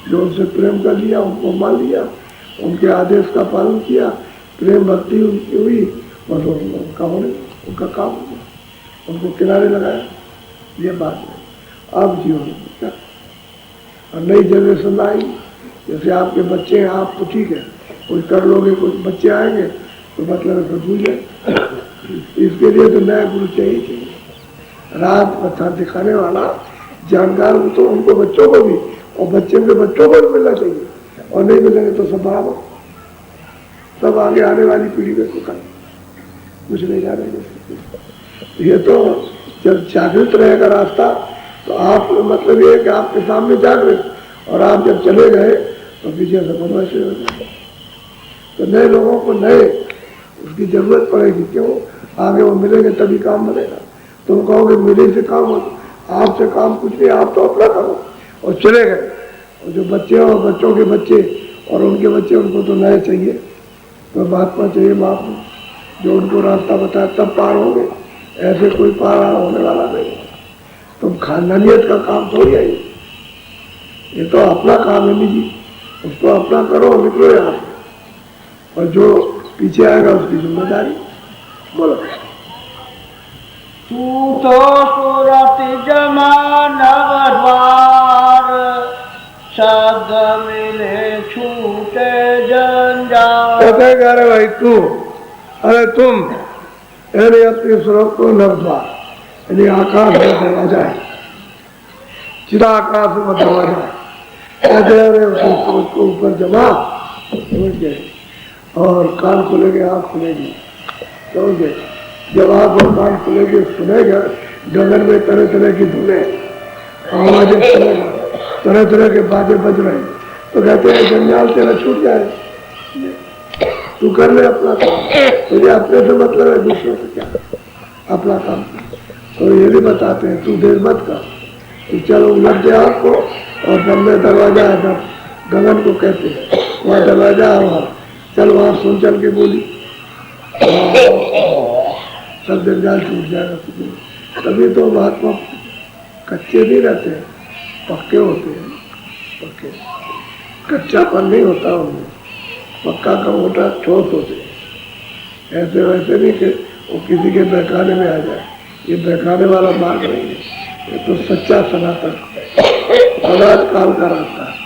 जो उनसे प्रेम कर लिया उनको मान लिया, उनके आदेश का पालन किया, प्रेम भक्ति उनकी हुई, बस उनका काम हो गया, उनको किनारे लगाया, ये बात है। अब जीवन में क्या, और नई जनरेशन आई, जैसे आपके बच्चे हैं, आप तो ठीक है कुछ कर लोगे, कुछ बच्चे आएंगे तो मतलब ऐसा भूल जाए। इसके लिए तो नया गुरु चाहिए, रात पत्थर दिखाने वाला जानकार, तो उनको बच्चों को भी और बच्चे के बच्चों को भी मिलना चाहिए, और नहीं मिलेंगे तो सब बराबर, सब आगे आने वाली पीढ़ी में कुछ नहीं जाने। ये तो जब जागृत रहेगा रास्ता, तो आप मतलब ये है कि आपके सामने जागृत, और आप जब चले गए तो पीछे से बदमाशी हो जाए। तो नए लोगों को नए उसकी जरूरत पड़ेगी, क्यों? आगे वो मिलेंगे तभी काम बनेगा। तुम कहोगे मेरे से काम हो, आपसे काम कुछ नहीं, आप तो अपना करो, और चले गए। और जो बच्चे और बच्चों के बच्चे और उनके बच्चे, उनको तो नए चाहिए, तो महात्मा चाहिए, महात्मा जो उनको रास्ता बताए तब पार होंगे, ऐसे कोई पार होने वाला नहीं। तुम खानदानियत का काम थोड़ी है, ये तो अपना काम है निजी, उसको अपना करो, निकलो यहाँ से, और जो पीछे आएगा उसकी जिम्मेदारी। बोलो। तू तो सूरत जमाना द्वार, शब्द मिले छूटे जंजाल। कहते कह रहे भाई तू, अरे तुम, यानी अपनी सूरत को नवद्वार, यानी आकाश में दरवाजा है, चिरा आकाश में दरवाजा है, कहते अरे उसको ऊपर जमा और कान खुलेंगे, आँख खुलेगी, समझ गए? जब आँख और कान खुलेंगे, सुनेगा गगन में तरह तरह की धुनें, आवाजें सुनेगा, तरह तरह के बाजे बज रहे हैं, तो कहते हैं जंजाल तेरा छूट जाए, तू कर ले अपना काम। तुझे अपने से मतलब है, दूसरों से क्या, अपना काम। तो ये भी बताते हैं तू देर मत कर, तू चलो लग जा आपको, और दम में दरवाजा है, गगन को कहते हैं, वहाँ दरवाजा है, वहाँ चल, वहाँ सुन चल के बोली, सब जंजाल छूट जाएगा। तभी तो महात्मा कच्चे नहीं रहते हैं, पक्के होते हैं, पक्के, कच्चापन नहीं होता उनमें, पक्का का मोटा ठोस होते हैं। ऐसे वैसे नहीं कि वो किसी के बहकाने में आ जाए, ये बहकाने वाला मार्ग नहीं है, ये तो सच्चा सनातन अनाथ काल का रास्ता है।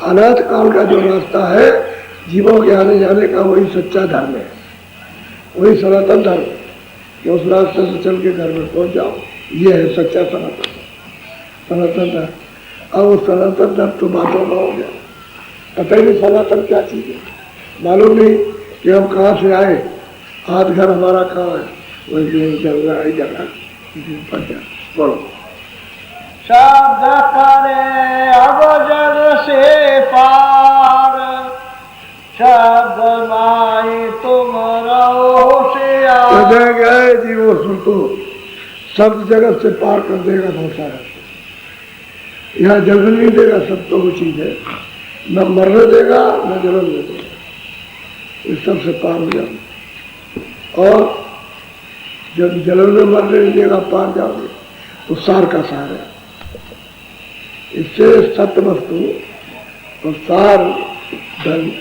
अनाथ काल का जो रास्ता है जीवों के आने जाने का वही सच्चा धर्म है, वही सनातन धर्म कि उस रास्ते से चल के घर में पहुंच जाओ। ये है सच्चा सनातन धर्म। अब वो सनातन धर्म तो बातों में हो गया, पता ही नहीं सनातन क्या चीज है, मालूम नहीं कि हम कहाँ से आए, हाथ घर हमारा कहाँ है, वही चल रहा है जगह बोलो। शब्द करे अब जग से पार, शब्द माई तुम रहो से आर। गए जी वो सुन तो शब्द जगत से पार कर देगा बहुत सारा। यहाँ जन्म नहीं देगा, सब तो वो चीज है, न मरने देगा न जन्म दे देगा, इस सब से पार हो जाओगे। और जब जन्म में मरने नहीं देगा पार जाओगे तो सार का सार है। इससे सत्य वस्तु और सार धन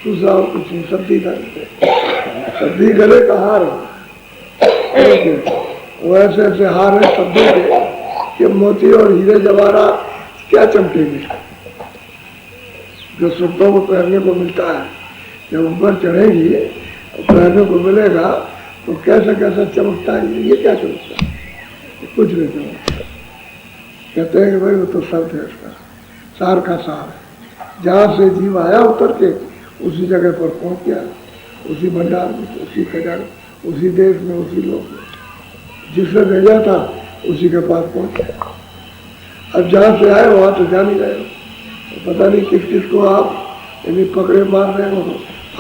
दूसरा और कुछ नहीं, सब्दी धन सब्दी गले का हार है। वो ऐसे ऐसे हार है शब्दों के कि मोती और हीरे जवाहरात क्या चमकेंगे, जो सुखों को पहनने को मिलता है जब ऊपर चढ़ेगी और पहनने को मिलेगा तो कैसा कैसा चमकता है, ये क्या चमकता है, कुछ नहीं चमकता। कहते हैं कि भाई वो तो शब्द है, उसका सार का सार है। जहाँ से जीव आया उतर के उसी जगह पर पहुंच गया, उसी भंडार में, उसी खजान, उसी देश में, उसी लोक में, जिसने भेजा था उसी के पास पहुंच गया। अब जहाँ से आए वहाँ तो जा नहीं रहे हो, तो पता नहीं किस किस को आप यदि पकड़े मार रहे हो,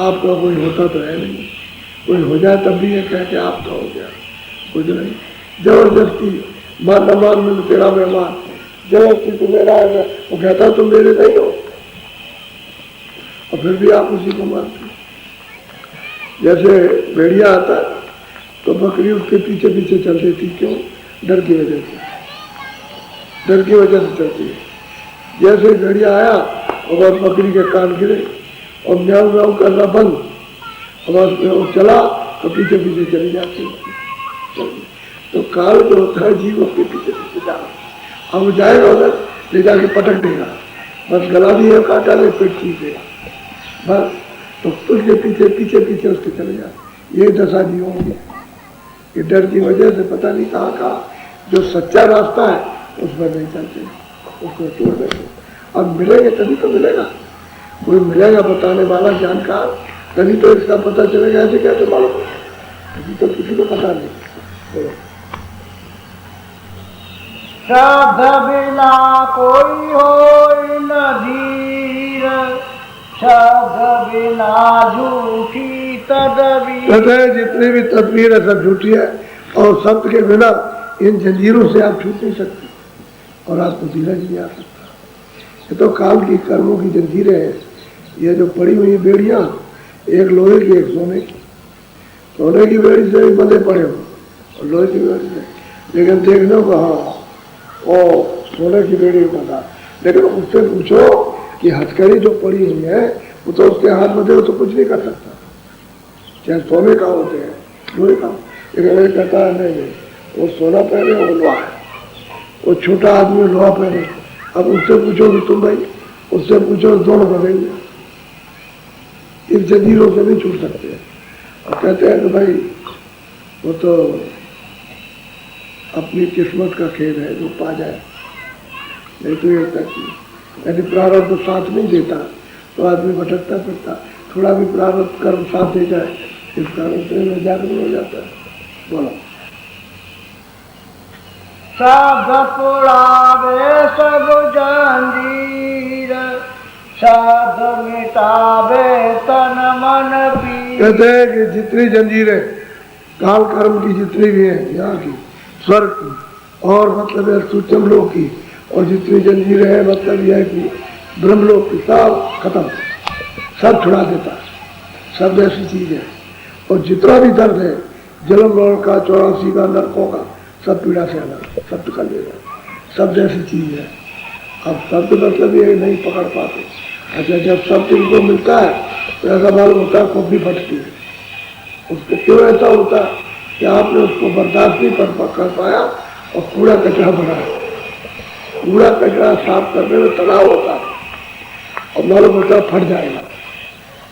आपका कोई होता तो है नहीं, कोई हो जाए तब भी ये कह के आपका हो गया, कुछ नहीं। जबरदस्ती मान न मान में तेरा मेहमान, जबरदस्ती तो मेरा है, वो कहता तुम मेरे नहीं हो और फिर भी आप उसी को मानते। जैसे भेड़िया आता है तो बकरी उसके पीछे पीछे चल देती, क्यों? डर की वजह से, डर की वजह से चलती है। जैसे भेड़िया आया और बकरी के कान गिरे और म्याऊ म्याऊ करना बंद, और चला तो पीछे पीछे चली जाती है। तो काल जो होता है जीव उसके पीछे पीछे जा, अब वो जाएगा उधर ले जाके पटक देगा, बस गला भी है काटा ले पेट खींच देगा बस, तो उसके पीछे पीछे पीछे उसके चले जाए। ये दशा जीवों की, ये डर की वजह से पता नहीं कहाँ कहाँ जो सच्चा रास्ता है उस पर नहीं चलते, उसको छोड़ देते। अब मिलेंगे तभी तो मिलेगा, कोई मिलेगा बताने वाला जानकार, तभी तो इसका पता चलेगा। ऐसे कैसे मालूम, अभी तो किसी को पता नहीं। शब्द बिना कोई हो न धीर, शब्द बिना झूठी तदबीर। कहते हैं जितनी भी तदबीर है सब झूठी है, और शब्द के बिना इन जंजीरों से आप छूट नहीं सकते और आपको धीरज नहीं आ सकता। ये तो काल की कर्मों की जंजीरें हैं। ये जो पड़ी हुई बेड़ियां, एक लोहे की एक सोने की, सोने की बेड़ी से भी बंधे पड़े हो और लोहे की बेड़ी से, लेकिन देखने को हाँ वो सोने की बेड़ी बता, लेकिन उससे पूछो कि हथकड़ी जो पड़ी हुई है वो तो उसके हाथ में दे तो कुछ नहीं कर सकता, चाहे सोने का होते हैं लोहे का। लेकिन कहता है नहीं, वो सोना पहने वो लोहा है, वो छोटा आदमी लोहा पहने। अब उससे पूछो कि तुम भाई, उससे पूछो दोनों बदलेंगे, इस जंजीरों से नहीं छूट सकते। और कहते हैं कि भाई वो तो अपनी किस्मत का खेल है, जो पा जाए, नहीं तो ये करती। यदि प्रारब्ध साथ नहीं देता तो आदमी भटकता फिरता, थोड़ा भी प्रारब्ध कर्म साथ दे जाए इस कारण से जागरूक हो जाता है। बोलो। शब्द पुरावे सब जंजीर, शब्द मिटावे तन मन पीर। कहते हैं कि जितनी जंजीरें काल कर्म की जितनी भी है यहाँ की, स्वर्ग की और मतलब है सूक्ष्म लोक की, और जितनी जंजीरें हैं मतलब यह कि ब्रह्मलोक की, सब खत्म, सब छुड़ा देता, सब ऐसी चीज है। और जितना भी दर्द है जन्म मरण का, 84 का, नरकों का, सब पीड़ा से अलग, सब कर देगा, सब जैसी चीज है। अब शब्द मतलब ये नहीं पकड़ पाते। अच्छा जब शब्द इनको मिलता है तो ऐसा मालूम होता है खोपड़ी फटती है। उसको क्यों ऐसा होता है कि आपने उसको बर्दाश्त नहीं कर पाया और कूड़ा कचरा बनाया। कूड़ा कचरा साफ करने में तनाव होता है और मालूम होता है फट जाएगा,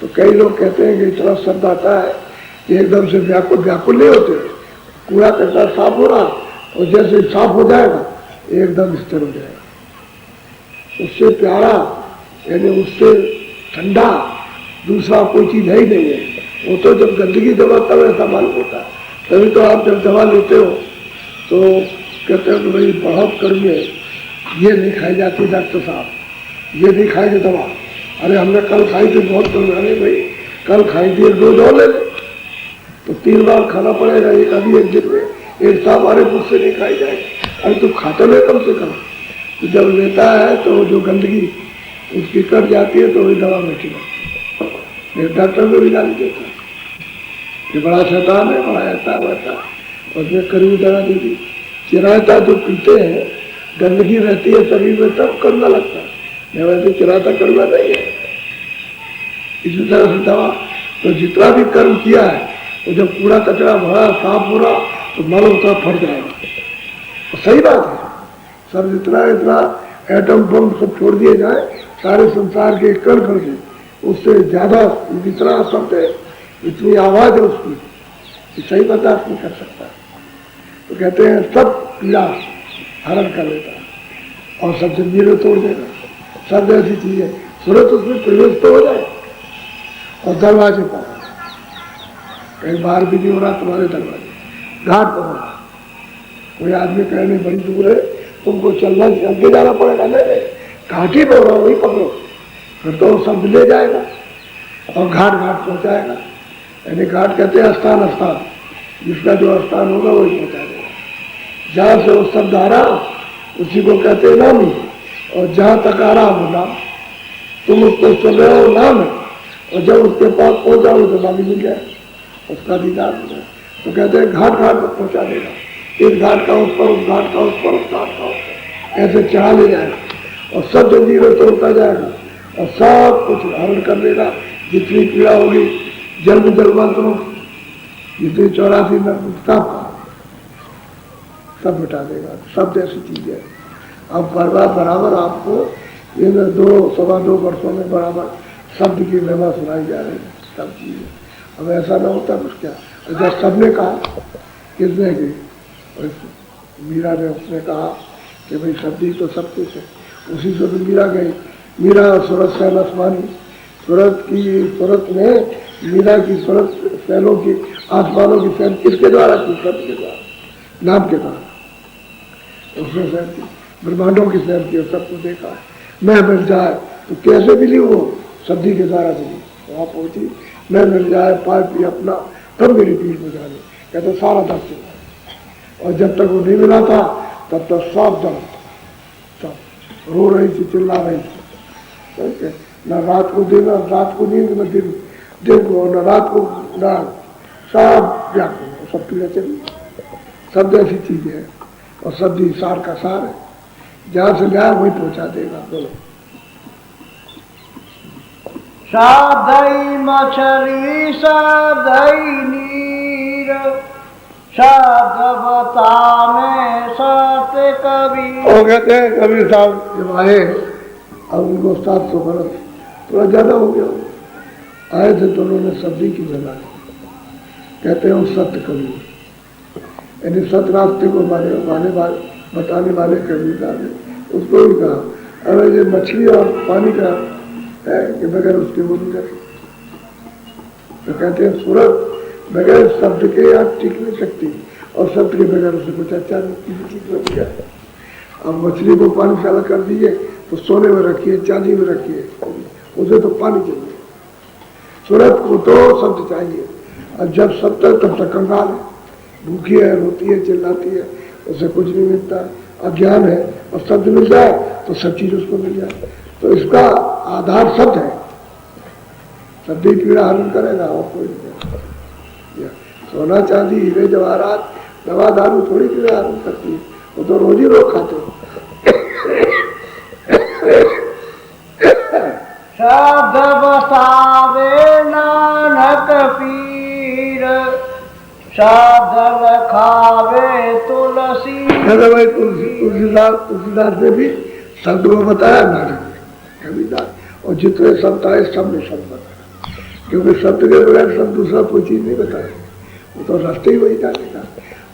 तो कई लोग कहते हैं कि इतना शब्द आता है कि एकदम से व्याकुल व्याकुल नहीं होते, कूड़ा कचरा साफ हो रहा और जैसे साफ हो जाएगा एकदम स्थिर हो जाएगा। उससे प्यारा यानी उससे ठंडा दूसरा कोई चीज है ही नहीं है। वो तो जब गंदगी दवा तब ऐसा मालूम होता है। तभी तो आप जब दवा लेते हो तो कहते हो कि भाई बहुत गर्मी है, ये नहीं खाई जाती डॉक्टर साहब, ये नहीं खाएंगे दवा। अरे हमने कल खाई थी बहुत गर्मी, अरे भाई कल खाई थी, एक डोज और ले ले। तो 3 बार खाना पड़ेगा, एक अभी एक दिन में, एक साहब अरे मुझसे नहीं खाई जाएगी। अरे तू खाते ले कम से कम। तो जब लेता है तो जो गंदगी उसकी कट जाती है तो वही दवा बैठी लगती है। डॉक्टर को भी गाली देता है कि बड़ा शैतान है, बड़ा ऐसा वैसा, और उसमें करीबी दवा दी थी। चिरायता जो पीते हैं गंदगी रहती है शरीर में तब कड़वा लगता है, वैसे चिराता कड़वा नहीं है। इसी तरह से दवा तो जितना भी कर्म किया है वो जब कूड़ा कचरा भरा साफ हो रहा तो मल उतना फट जाएगा। तो सही बात है, सब जितना इतना एटम बम सब छोड़ दिए जाए सारे संसार के कण कण से, उससे ज्यादा जितना शब्द है इतनी आवाज है उसकी, सही बर्दाश्त नहीं कर सकता। तो कहते हैं सब पीड़ा हरण कर लेता है और सब जंजीरें तोड़ देगा। सब ऐसी चीज है, सूरत उसमें प्रवेश तो हो जाए। और दरवाजे पर कहीं बाहर भी नहीं हो रहा तुम्हारे दरवाजे, घाट पर हो रहा, कोई आदमी कहने बड़ी दूर है तुमको चलना चल जाना पड़ेगा, नहीं घाट ही पर हो रहा, वही पकड़ो, फिर तो सब ले जाएगा और घाट घाट पहुंचाएगा। यानी घाट कहते हैं स्थान, स्थान जिसका जो स्थान होगा वही पहुंचा देगा। जहाँ से वो शब्द आ रहा उसी को कहते हैं नामी, और जहाँ तक आ रहा वो नाम, तुम उसको सुन रहे हो नाम है, और जब उसके पास पहुंच जाओ तो नामी मिल जाए, उसका दीदार हो जाए। तो कहते हैं घाट घाट तक पहुंचा देगा, इस घाट का उस पर, उस घाट का उस पर, उस घाट का उस पर, ऐसे चढ़ा ले जाएगा और सब जंजीरें तोड़ता जाएगा और सब कुछ धारण कर लेगा। जितनी पीड़ा होगी जन्म जन्मांतरों जितनी 84 नरक सब मिटा देगा। शब्द ऐसी चीज है। अब बराबर आपको ये 2-2.25 वर्षों में बराबर शब्द की महिमा सुनाई जा रही है, सब चीजें। अब ऐसा ना होता कुछ क्या, जब सबने कहा, किसने की, मीरा ने, उसने कहा कि भाई शब्द ही तो सब कुछ है, उसी से तो मीरा गई। मीरा सूरत सैन आसमानी, सूरत में मीरा की सूरत सैलों की, आसमानों की सैन किसके द्वारा की? शब्द के द्वारा, नाम के द्वारा उसने सैन की, ब्रह्मांडों की सैन की, सबको देखा है। मैं मिल जाए तो कैसे मिली वो? शब्दी के द्वारा मिली, वहाँ पहुंची। मैं मिल जाए पाए पी अपना तब मेरी पीठ में जाने, कहते सारा दर्द चला। और जब तक वो नहीं मिला था तब तक सब दर्द, सब रो रही थी, चिल्ला रही थी। न रात को दिन, रात को नींद, न दिन को, न रात को न, सब व्याकुल, सब पीड़ा चली। शब्द ऐसी चीज है और शब्द ही सार का सार है, जहां से गया वही पहुंचा देगा। बोलो। साधई मछली साधई नीर, साधवता में सत्य कबीर। और कहते हैं कबीर साहब जब आए, अब उनको 700 बरस थोड़ा ज्यादा हो गया, आए थे तो उन्होंने शब्दी की जगह कहते हैं वो सत्य कबीर, यानी सत्य रास्ते को बताने वाले कबीर ने उसको भी कहा। अरे ये मछली और पानी का है कि बगैर उसके वो नहीं कर, तो कहते हैं सूरत बगैर शब्द के आप टिक नहीं सकती, और शब्द के बगैर उसे कुछ अच्छा नहीं ठीक बच गया। अब मछली को पानी से अलग कर दीजिए तो सोने में रखिए, चांदी में रखिए, उसे तो पानी चाहिए। सूरत को तो शब्द चाहिए, और जब शब्द तब तक कंगाल है, भूखी है, रोती है, चिल्लाती है, उसे कुछ नहीं मिलता। अज्ञान है और शब्द मिल जाए तो सब चीज उसको मिल जाए। तो इसका आधार शब्द है, शब्द ही पीड़ा हरण करेगा और कोई नहीं। सोना चांदी हीरे जवाहरात दवा दारू थोड़ी पीड़ा हरण करती है, वो तो रोज ही लोग खाते हैं। शब्द बसावे नानक पीर, शब्द खावे तुलसी। भाई तुलसीदास ने भी शब्द को बताया नानक ने, कबीरदास, और जितने शब्द आए सब ने शब्द बताया। क्योंकि शब्द के बगैर सब दूसरा कोई चीज नहीं बताए, वो तो रास्ते ही वही जाने का।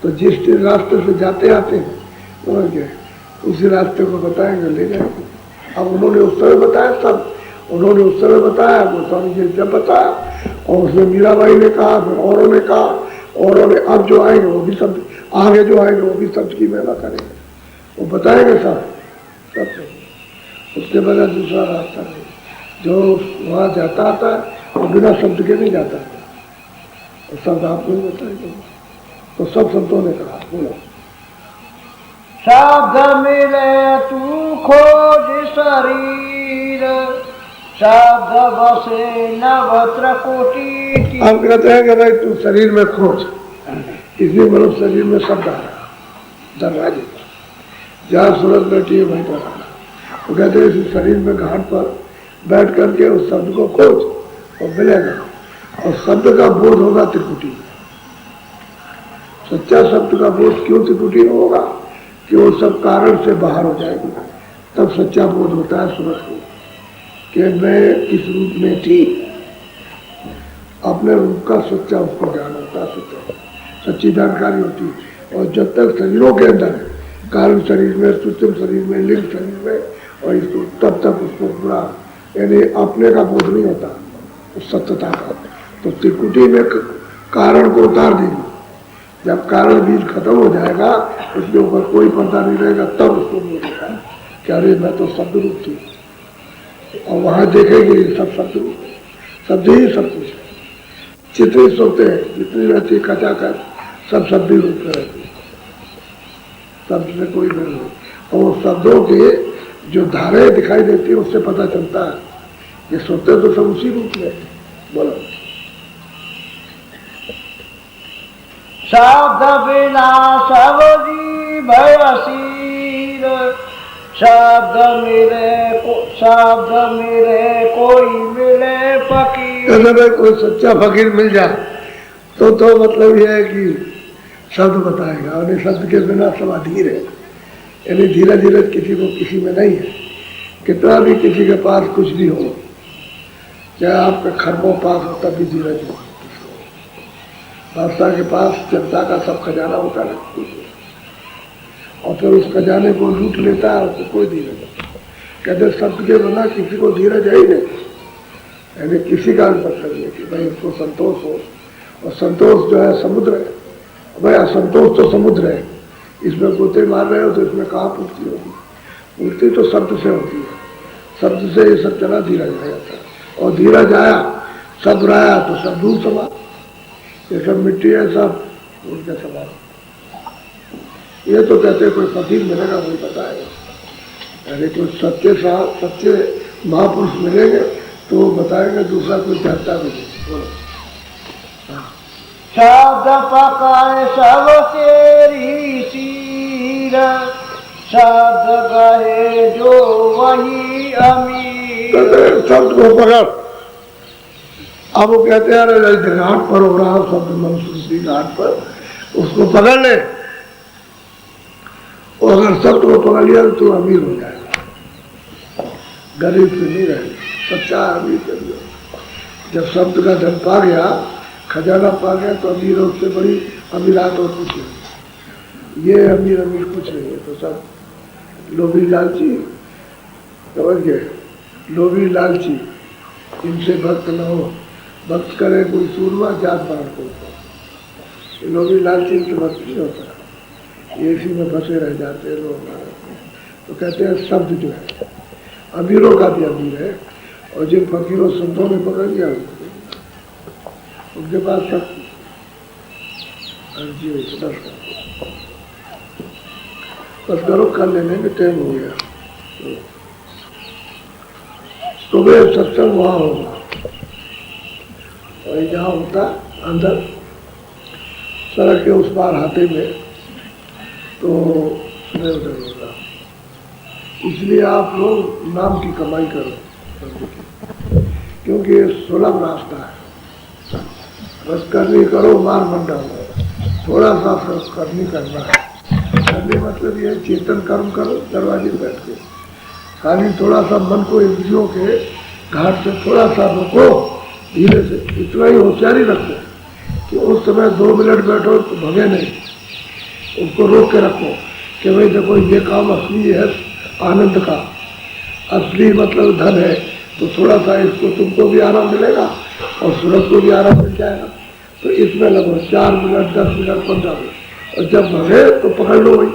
तो जिस रास्ते से जाते आते हैं समझ गए, उसी रास्ते को बताएंगे, ले जाएंगे। अब उन्होंने उस तरह बताया, सब उन्होंने उस तरह बताया, वो स्वामी जी जब बताया, और उसमें मीराबाई ने कहा, फिर औरों ने कहा, औरों ने अब जो आएंगे वो भी शब्द, आगे जो आएंगे वो भी शब्द की महिमा करेंगे, वो बताएंगे सब उसके बगैर दूसरा रास्ता नहीं। जो वहाँ जाता आता है वो बिना शब्द के नहीं जाता है, और शब्द आपको नहीं बताएंगे। तो सब संतों ने कहा, बोलो शब्द मिले तू खोज शरीर, शब्द बसे नवत्र कोटि। हम कहते हैं कि भाई तू शरीर में खोज, इसलिए मनुष्य शरीर में शब्द आ रहा दरवाजे पर, जहाँ सूरत बैठी है वहीं पर आना। वो कहते हैं इस शरीर में घाट पर बैठ करके उस शब्द को खोज और मिलेगा, और शब्द का बोध होगा त्रिकुटी। सच्चा शब्द का बोध क्यों त्रिकुटी में होगा कि वो सब कारण से बाहर हो जाएगी, तब सच्चा बोध होता है सूरत को कि मैं किस रूप में थी, अपने रूप का सच्चा उसको ज्ञान होता है, सच्ची जानकारी होती है। और जब तक शरीरों के अंदर है, कारण शरीर में, सूक्ष्म शरीर में, लिंग शरीर में, और इसको तब तक उसको पूरा यानी अपने का बोध नहीं होता उस सत्यता का। तो त्रिकुटी में कारण को उतार देंगे, जब कारण बीज खत्म हो जाएगा, उसके ऊपर कोई पर्दा नहीं रहेगा, तब उसको बोध होगा कि अरे मैं तो शब्द रूप थी। और वहां देखेंगे सब शब्द रूप, शब्द ही सब कुछ है। चित्र सोते हैं जितनी रहती है खचाखच, सब शब्द ही रूप में रहती है, शब्द से कोई नहीं। और शब्दों के जो धाराएं दिखाई देती है उससे पता चलता है ये सोते तो सब उसी रूप में। बोलो शब्द बिना सब जीव असीर, शब्द मिले कोई मिले फकीर। अगर कोई सच्चा फकीर मिल जाए तो मतलब यह है कि शब्द बताएगा, और शब्द के बिना सब अधीर है, यानी धीरे धीरे किसी को किसी में नहीं है। कितना भी किसी के पास कुछ भी हो, चाहे आपका खरबों पास हो, तब भी धीरज हो। बादशाह के पास जनता का सब खजाना होता है, और फिर उस खजाने को लूट लेता है, उसको कोई धीरज नहीं। कहते शब्द के बिना किसी को धीरज है ही नहीं, यानी किसी का भी मतलब नहीं कि भाई उसको संतोष हो। और संतोष जो है समुद्र है, भाई असंतोष तो समुद्र है, इसमें गोते मार रहे हो तो इसमें कहाँ पूर्ति होगी? पूर्ति तो शब्द से होती है, शब्द से ये सब चला धीरज आ जाता है। और धीरज आया, शब्द आया तो सब दूर समा, ये सब मिट्टी है, सब उनके समान। ये तो कहते कोई फकीर मिलेगा वही बताएगा, अरे कोई सच्चे महापुरुष मिलेंगे तो वो बताएंगे, दूसरा कोई जानता भी नहीं। शब्द पकड़ सब तेरी सीर, शब्द गहे जो वही अमीर। शब्द को पकड़, अब वो कहते हैं अरे घाट पर हो रहा शब्द मनुष्य घाट पर, उसको पकड़ ले, और अगर शब्द को पकड़ लिया तो अमीर हो जाएगा, गरीब से नहीं रहेगा, सच्चा अमीर कर लिया। जब शब्द का धन पा गया, खजाना पा गया, तो अमीर उससे बड़ी अमीरात और कुछ नहीं। ये अमीर कुछ नहीं है, तो सब लोभी लालची, समझ गए, लोभी लालची, इनसे भक्त न हो। भक्त करे कोई सूरमा, जात बाहर को, लोभी लालची इनसे भक्त नहीं होता, ये इसी में फंसे रह जाते हैं लोग। तो कहते हैं शब्द जो है अमीरों का भी अमीर है, और जिन फकीरों संतों ने पकड़ लिया उनके पास सब बस करो, कर लेने में टाइम हो गया। सुबह सत्संग वहाँ होगा, और जहाँ होता अंदर सड़क के उस पार हाथे में, तो सुबह उधर होगा। इसलिए आप लोग नाम की कमाई करो, क्योंकि ये सुलभ रास्ता है। बस करनी करो, मार मन डालो, थोड़ा सा करनी करना है। करने मतलब ये चेतन कर्म करो, दरवाजे बैठ के खाली थोड़ा सा मन को इंद्रियों के घाट से थोड़ा सा रोको, धीरे से। इतना ही होशियारी रखो कि उस समय 2 मिनट बैठो तो भगे नहीं, उसको रोक के रखो कि भाई देखो ये काम असली है आनंद का, असली मतलब धन है, तो थोड़ा सा इसको तुमको भी आराम मिलेगा और सूरज को भी आराम मिल जाएगा। तो इसमें लगो 4 मिनट, 10 मिनट, 15 मिनट, और जब भगे तो पकड़ लो भाई,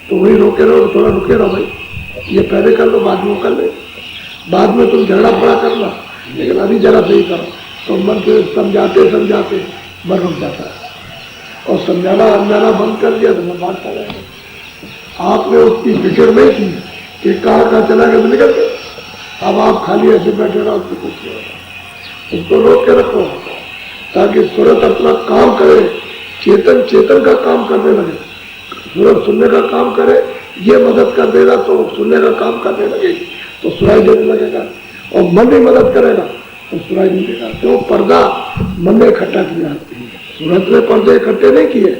तो वही रोके रहो, थोड़ा रुके रहो भाई, ये पहले कर लो बाद में कर ले, बाद में तुम झगड़ा पड़ा करना, लेकिन अभी जरा सही करो। तो मन से समझाते समझाते मन रुक जाता है, और समझाना अनजाना बंद कर दिया तो मन भागता रहेगा। आपने उसकी फिक्र नहीं की कि कहाँ चला गया तो निकल गया, अब आप खाली ऐसे बैठे रहो तो कुछ नहीं होगा। उसको रोक के रखो ताकि सूरत अपना काम करे, चेतन चेतन का काम करने लगे। सूरज सुनने का काम करे, ये मदद कर देगा तो सुनने का काम करने लगेगी, तो सुनाई देने लगेगा, और मन ही मदद करेगा तो सुनाई नहीं देगा। क्यों? पर्दा मन ने इकट्ठा किया, सूरज ने पर्दे इकट्ठे नहीं किए,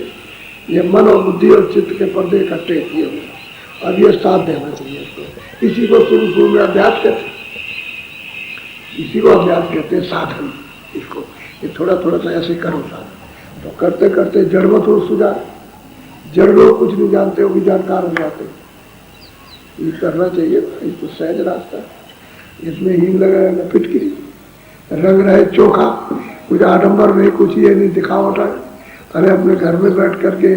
ये मन और बुद्धि और चित्त के पर्दे इकट्ठे किए हुए। अब ये साथ देना चाहिए इसको। इसी को शुरू में अभ्यास कहते हैं, इसी को अभ्यास कहते हैं, साधन। इसको ये थोड़ा थोड़ा सा ऐसे करो साधन, तो करते करते जड़ मत हो सुधार। जड़ लोग कुछ नहीं जानते, वो भी जानकार हो जाते। ये करना चाहिए, ये तो सहज रास्ता है, इसमें हींग लगाए न फिटकिरी, रंग रहे चोखा, कुछ आडम्बर नहीं, कुछ ये नहीं दिखावट है। अरे अपने घर में बैठ करके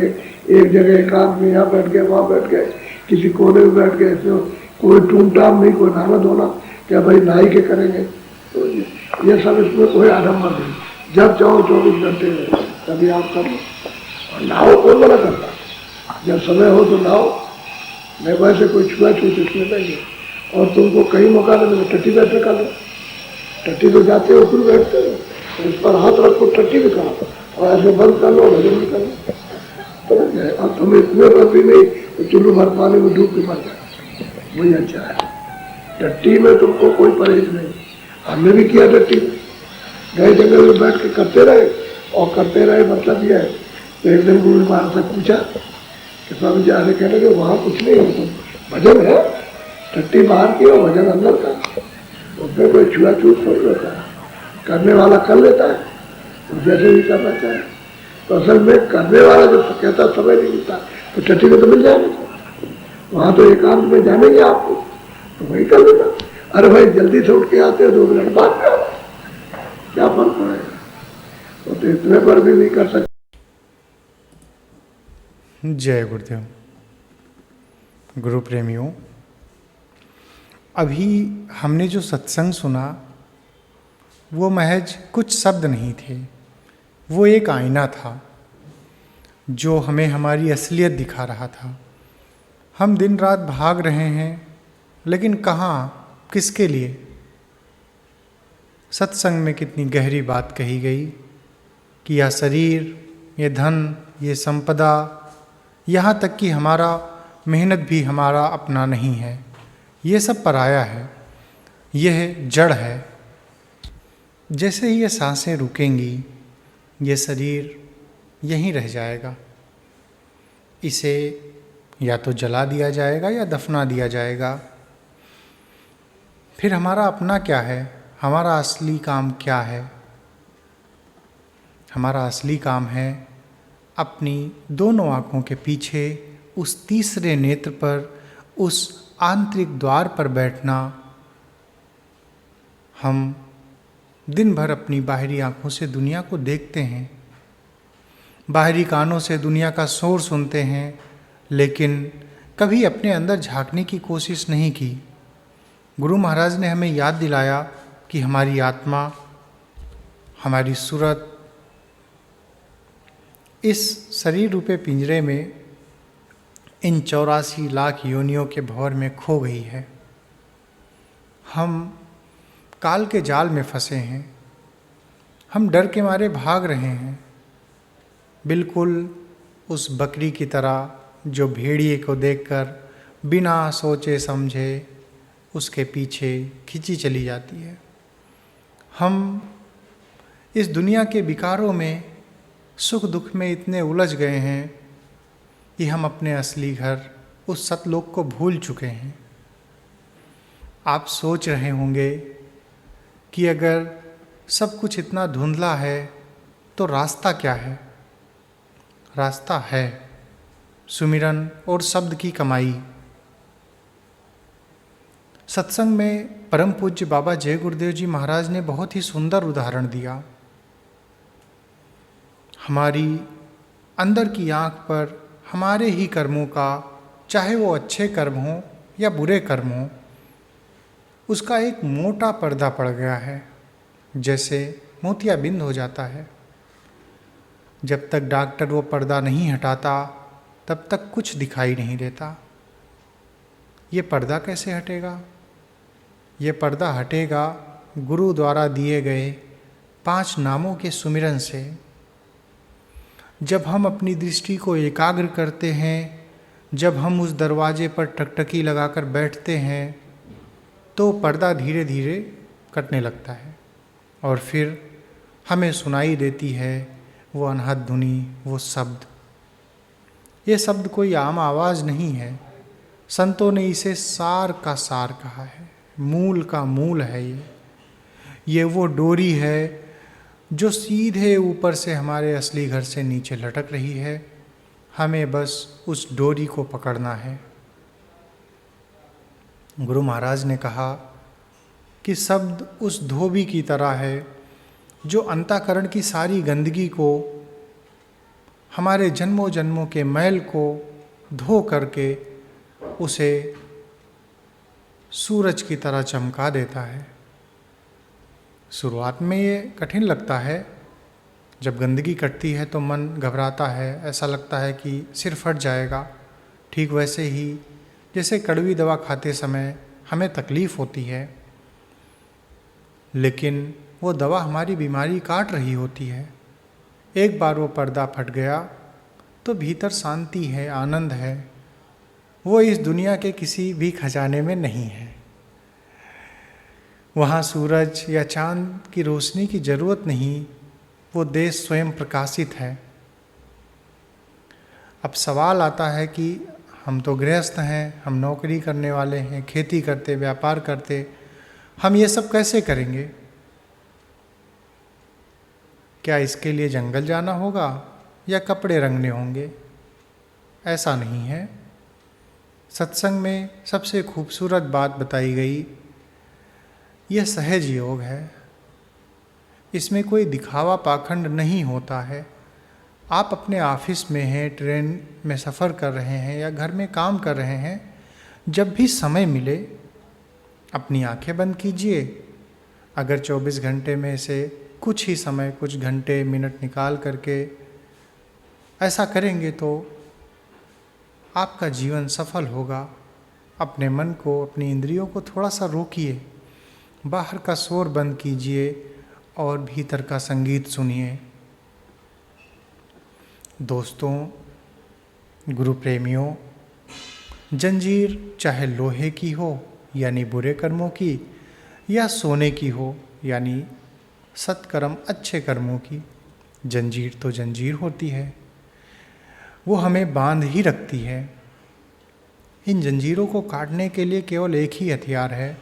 एक जगह एकांत में, यहाँ बैठ गए, वहाँ बैठ गए, किसी कोने में बैठ गए, इसमें कोई टूमटाम नहीं, कोई नहाना धोना क्या भाई नहाई के करेंगे, तो ये सब इसमें कोई आडम्बर नहीं। जब चाहो 24 घंटे तभी आप कर लो, और नहाओ, कौन मना करता, जब समय हो तो नहाओ, नहीं वैसे कोई छुआ छूत इसमें नहीं है। और तुमको कहीं मौका नहीं मिले टट्टी बैठे कर लो, टट्टी तो जाते हो ऊपर बैठते हो, तो इस पर हाथ रखो, टट्टी भी कहा, और ऐसे बंद कर लो, भजन भी कर लो, तो अब तुम्हें इतने पर भी नहीं तो चुल्लू भर पानी में डूब के मर जाए, वही अच्छा है। टट्टी में तुमको कोई परहेज नहीं, हमने भी किया टट्टी में, गए जंगल में बैठ के करते रहे, और करते रहे मतलब ये है। तो एक दिन गुरु महाराज से पूछा कि स्वामी जी आगे कहने लगे वहाँ कुछ नहीं है, तो भजन है, टट्टी बाहर की और भजन अंदर का, उसमें कोई छुआ छूत थोड़ी होता है, करने वाला कर लेता है, तो जैसे भी करना चाहे। तो असल में करने वाला जब कहता समय नहीं मिलता तो टट्टी में तो मिल जाएगा, वहाँ तो एकांत में जानेंगे आपको, तो वही कर लेना। अरे भाई जल्दी से उठ के आते हो 2 मिनट बाद में, क्या फर्क पड़ेगा, तो इतने पर भी नहीं कर सकते। जय गुरुदेव। गुरु प्रेमियों, अभी हमने जो सत्संग सुना वो महज कुछ शब्द नहीं थे, वो एक आईना था जो हमें हमारी असलियत दिखा रहा था। हम दिन रात भाग रहे हैं, लेकिन कहाँ, किसके लिए? सत्संग में कितनी गहरी बात कही गई कि यह शरीर, ये धन, ये संपदा, यहाँ तक कि हमारा मेहनत भी हमारा अपना नहीं है, ये सब पराया है, यह जड़ है। जैसे ही ये सांसें रुकेंगी, ये शरीर यहीं रह जाएगा, इसे या तो जला दिया जाएगा या दफना दिया जाएगा। फिर हमारा अपना क्या है? हमारा असली काम क्या है? हमारा असली काम है अपनी दोनों आँखों के पीछे उस तीसरे नेत्र पर, उस आंतरिक द्वार पर बैठना। हम दिन भर अपनी बाहरी आँखों से दुनिया को देखते हैं, बाहरी कानों से दुनिया का शोर सुनते हैं, लेकिन कभी अपने अंदर झांकने की कोशिश नहीं की। गुरु महाराज ने हमें याद दिलाया कि हमारी आत्मा, हमारी सूरत इस शरीर रूपे पिंजरे में इन 84 लाख योनियों के भंवर में खो गई है। हम काल के जाल में फंसे हैं, हम डर के मारे भाग रहे हैं, बिल्कुल उस बकरी की तरह जो भेड़िए को देखकर बिना सोचे समझे उसके पीछे खींची चली जाती है। हम इस दुनिया के विकारों में, सुख दुख में इतने उलझ गए हैं कि हम अपने असली घर, उस सतलोक को भूल चुके हैं। आप सोच रहे होंगे कि अगर सब कुछ इतना धुंधला है, तो रास्ता क्या है? रास्ता है सुमिरन और शब्द की कमाई। सत्संग में परम पूज्य बाबा जय गुरुदेव जी महाराज ने बहुत ही सुंदर उदाहरण दिया। हमारी अंदर की आँख पर हमारे ही कर्मों का, चाहे वो अच्छे कर्म हों या बुरे कर्म हों, उसका एक मोटा पर्दा पड़ गया है, जैसे मोतियाबिंद हो जाता है। जब तक डॉक्टर वो पर्दा नहीं हटाता तब तक कुछ दिखाई नहीं देता। ये पर्दा कैसे हटेगा? ये पर्दा हटेगा गुरु द्वारा दिए गए 5 नामों के सुमिरन से। जब हम अपनी दृष्टि को एकाग्र करते हैं, जब हम उस दरवाजे पर टकटकी लगाकर बैठते हैं, तो पर्दा धीरे धीरे कटने लगता है और फिर हमें सुनाई देती है वो अनहद धुनी, वो शब्द। ये शब्द कोई आम आवाज़ नहीं है। संतों ने इसे सार का सार कहा है, मूल का मूल है। ये वो डोरी है जो सीधे ऊपर से हमारे असली घर से नीचे लटक रही है। हमें बस उस डोरी को पकड़ना है। गुरु महाराज ने कहा कि शब्द उस धोबी की तरह है जो अंतःकरण की सारी गंदगी को, हमारे जन्मों जन्मों के मैल को धो करके उसे सूरज की तरह चमका देता है। शुरुआत में ये कठिन लगता है। जब गंदगी कटती है तो मन घबराता है, ऐसा लगता है कि सिर फट जाएगा। ठीक वैसे ही जैसे कड़वी दवा खाते समय हमें तकलीफ़ होती है, लेकिन वो दवा हमारी बीमारी काट रही होती है। एक बार वो पर्दा फट गया तो भीतर शांति है, आनंद है। वो इस दुनिया के किसी भी खजाने में नहीं है। वहाँ सूरज या चांद की रोशनी की ज़रूरत नहीं, वो देश स्वयं प्रकाशित है। अब सवाल आता है कि हम तो गृहस्थ हैं, हम नौकरी करने वाले हैं, खेती करते, व्यापार करते, हम ये सब कैसे करेंगे? क्या इसके लिए जंगल जाना होगा या कपड़े रंगने होंगे? ऐसा नहीं है। सत्संग में सबसे खूबसूरत बात बताई गई, यह सहज योग है। इसमें कोई दिखावा पाखंड नहीं होता है। आप अपने ऑफिस में हैं, ट्रेन में सफ़र कर रहे हैं या घर में काम कर रहे हैं, जब भी समय मिले अपनी आंखें बंद कीजिए। अगर 24 घंटे में से कुछ ही समय, कुछ घंटे मिनट निकाल करके ऐसा करेंगे तो आपका जीवन सफल होगा। अपने मन को, अपनी इंद्रियों को थोड़ा सा रोकिए, बाहर का शोर बंद कीजिए और भीतर का संगीत सुनिए। दोस्तों, गुरु प्रेमियों, जंजीर चाहे लोहे की हो यानी बुरे कर्मों की, या सोने की हो यानी सत्कर्म, अच्छे कर्मों की, जंजीर तो जंजीर होती है। वो हमें बांध ही रखती है। इन जंजीरों को काटने के लिए केवल एक ही हथियार है,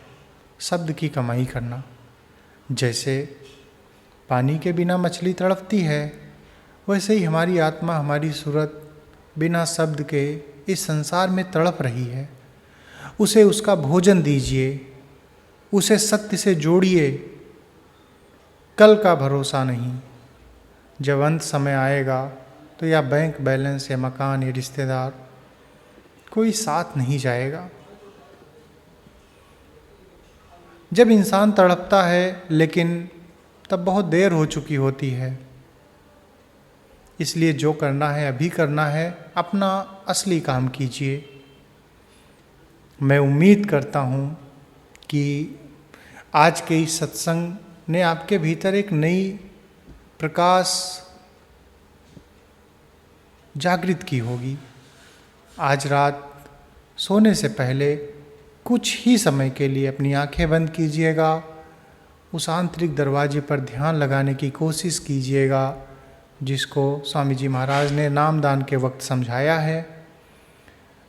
शब्द की कमाई करना। जैसे पानी के बिना मछली तड़पती है, वैसे ही हमारी आत्मा, हमारी सूरत बिना शब्द के इस संसार में तड़प रही है। उसे उसका भोजन दीजिए, उसे सत्य से जोड़िए। कल का भरोसा नहीं, जब अंत समय आएगा तो या बैंक बैलेंस या मकान या रिश्तेदार, कोई साथ नहीं जाएगा। जब इंसान तड़पता है लेकिन तब बहुत देर हो चुकी होती है। इसलिए जो करना है अभी करना है, अपना असली काम कीजिए। मैं उम्मीद करता हूँ कि आज के इस सत्संग ने आपके भीतर एक नई प्रकाश जागृत की होगी। आज रात सोने से पहले कुछ ही समय के लिए अपनी आंखें बंद कीजिएगा, उस आंतरिक दरवाजे पर ध्यान लगाने की कोशिश कीजिएगा जिसको स्वामी जी महाराज ने नामदान के वक्त समझाया है।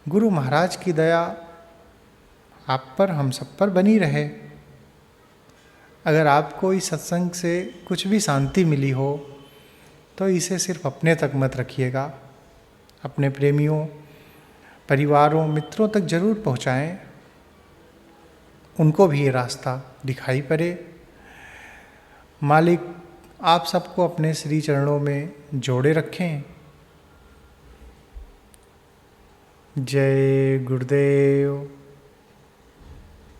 गुरु महाराज की दया आप पर, हम सब पर बनी रहे। अगर आपको इस सत्संग से कुछ भी शांति मिली हो तो इसे सिर्फ अपने तक मत रखिएगा, अपने प्रेमियों, परिवारों, मित्रों तक जरूर पहुँचाएँ, उनको भी ये रास्ता दिखाई पड़े। मालिक आप सबको अपने श्री चरणों में जोड़े रखें। जय गुरुदेव।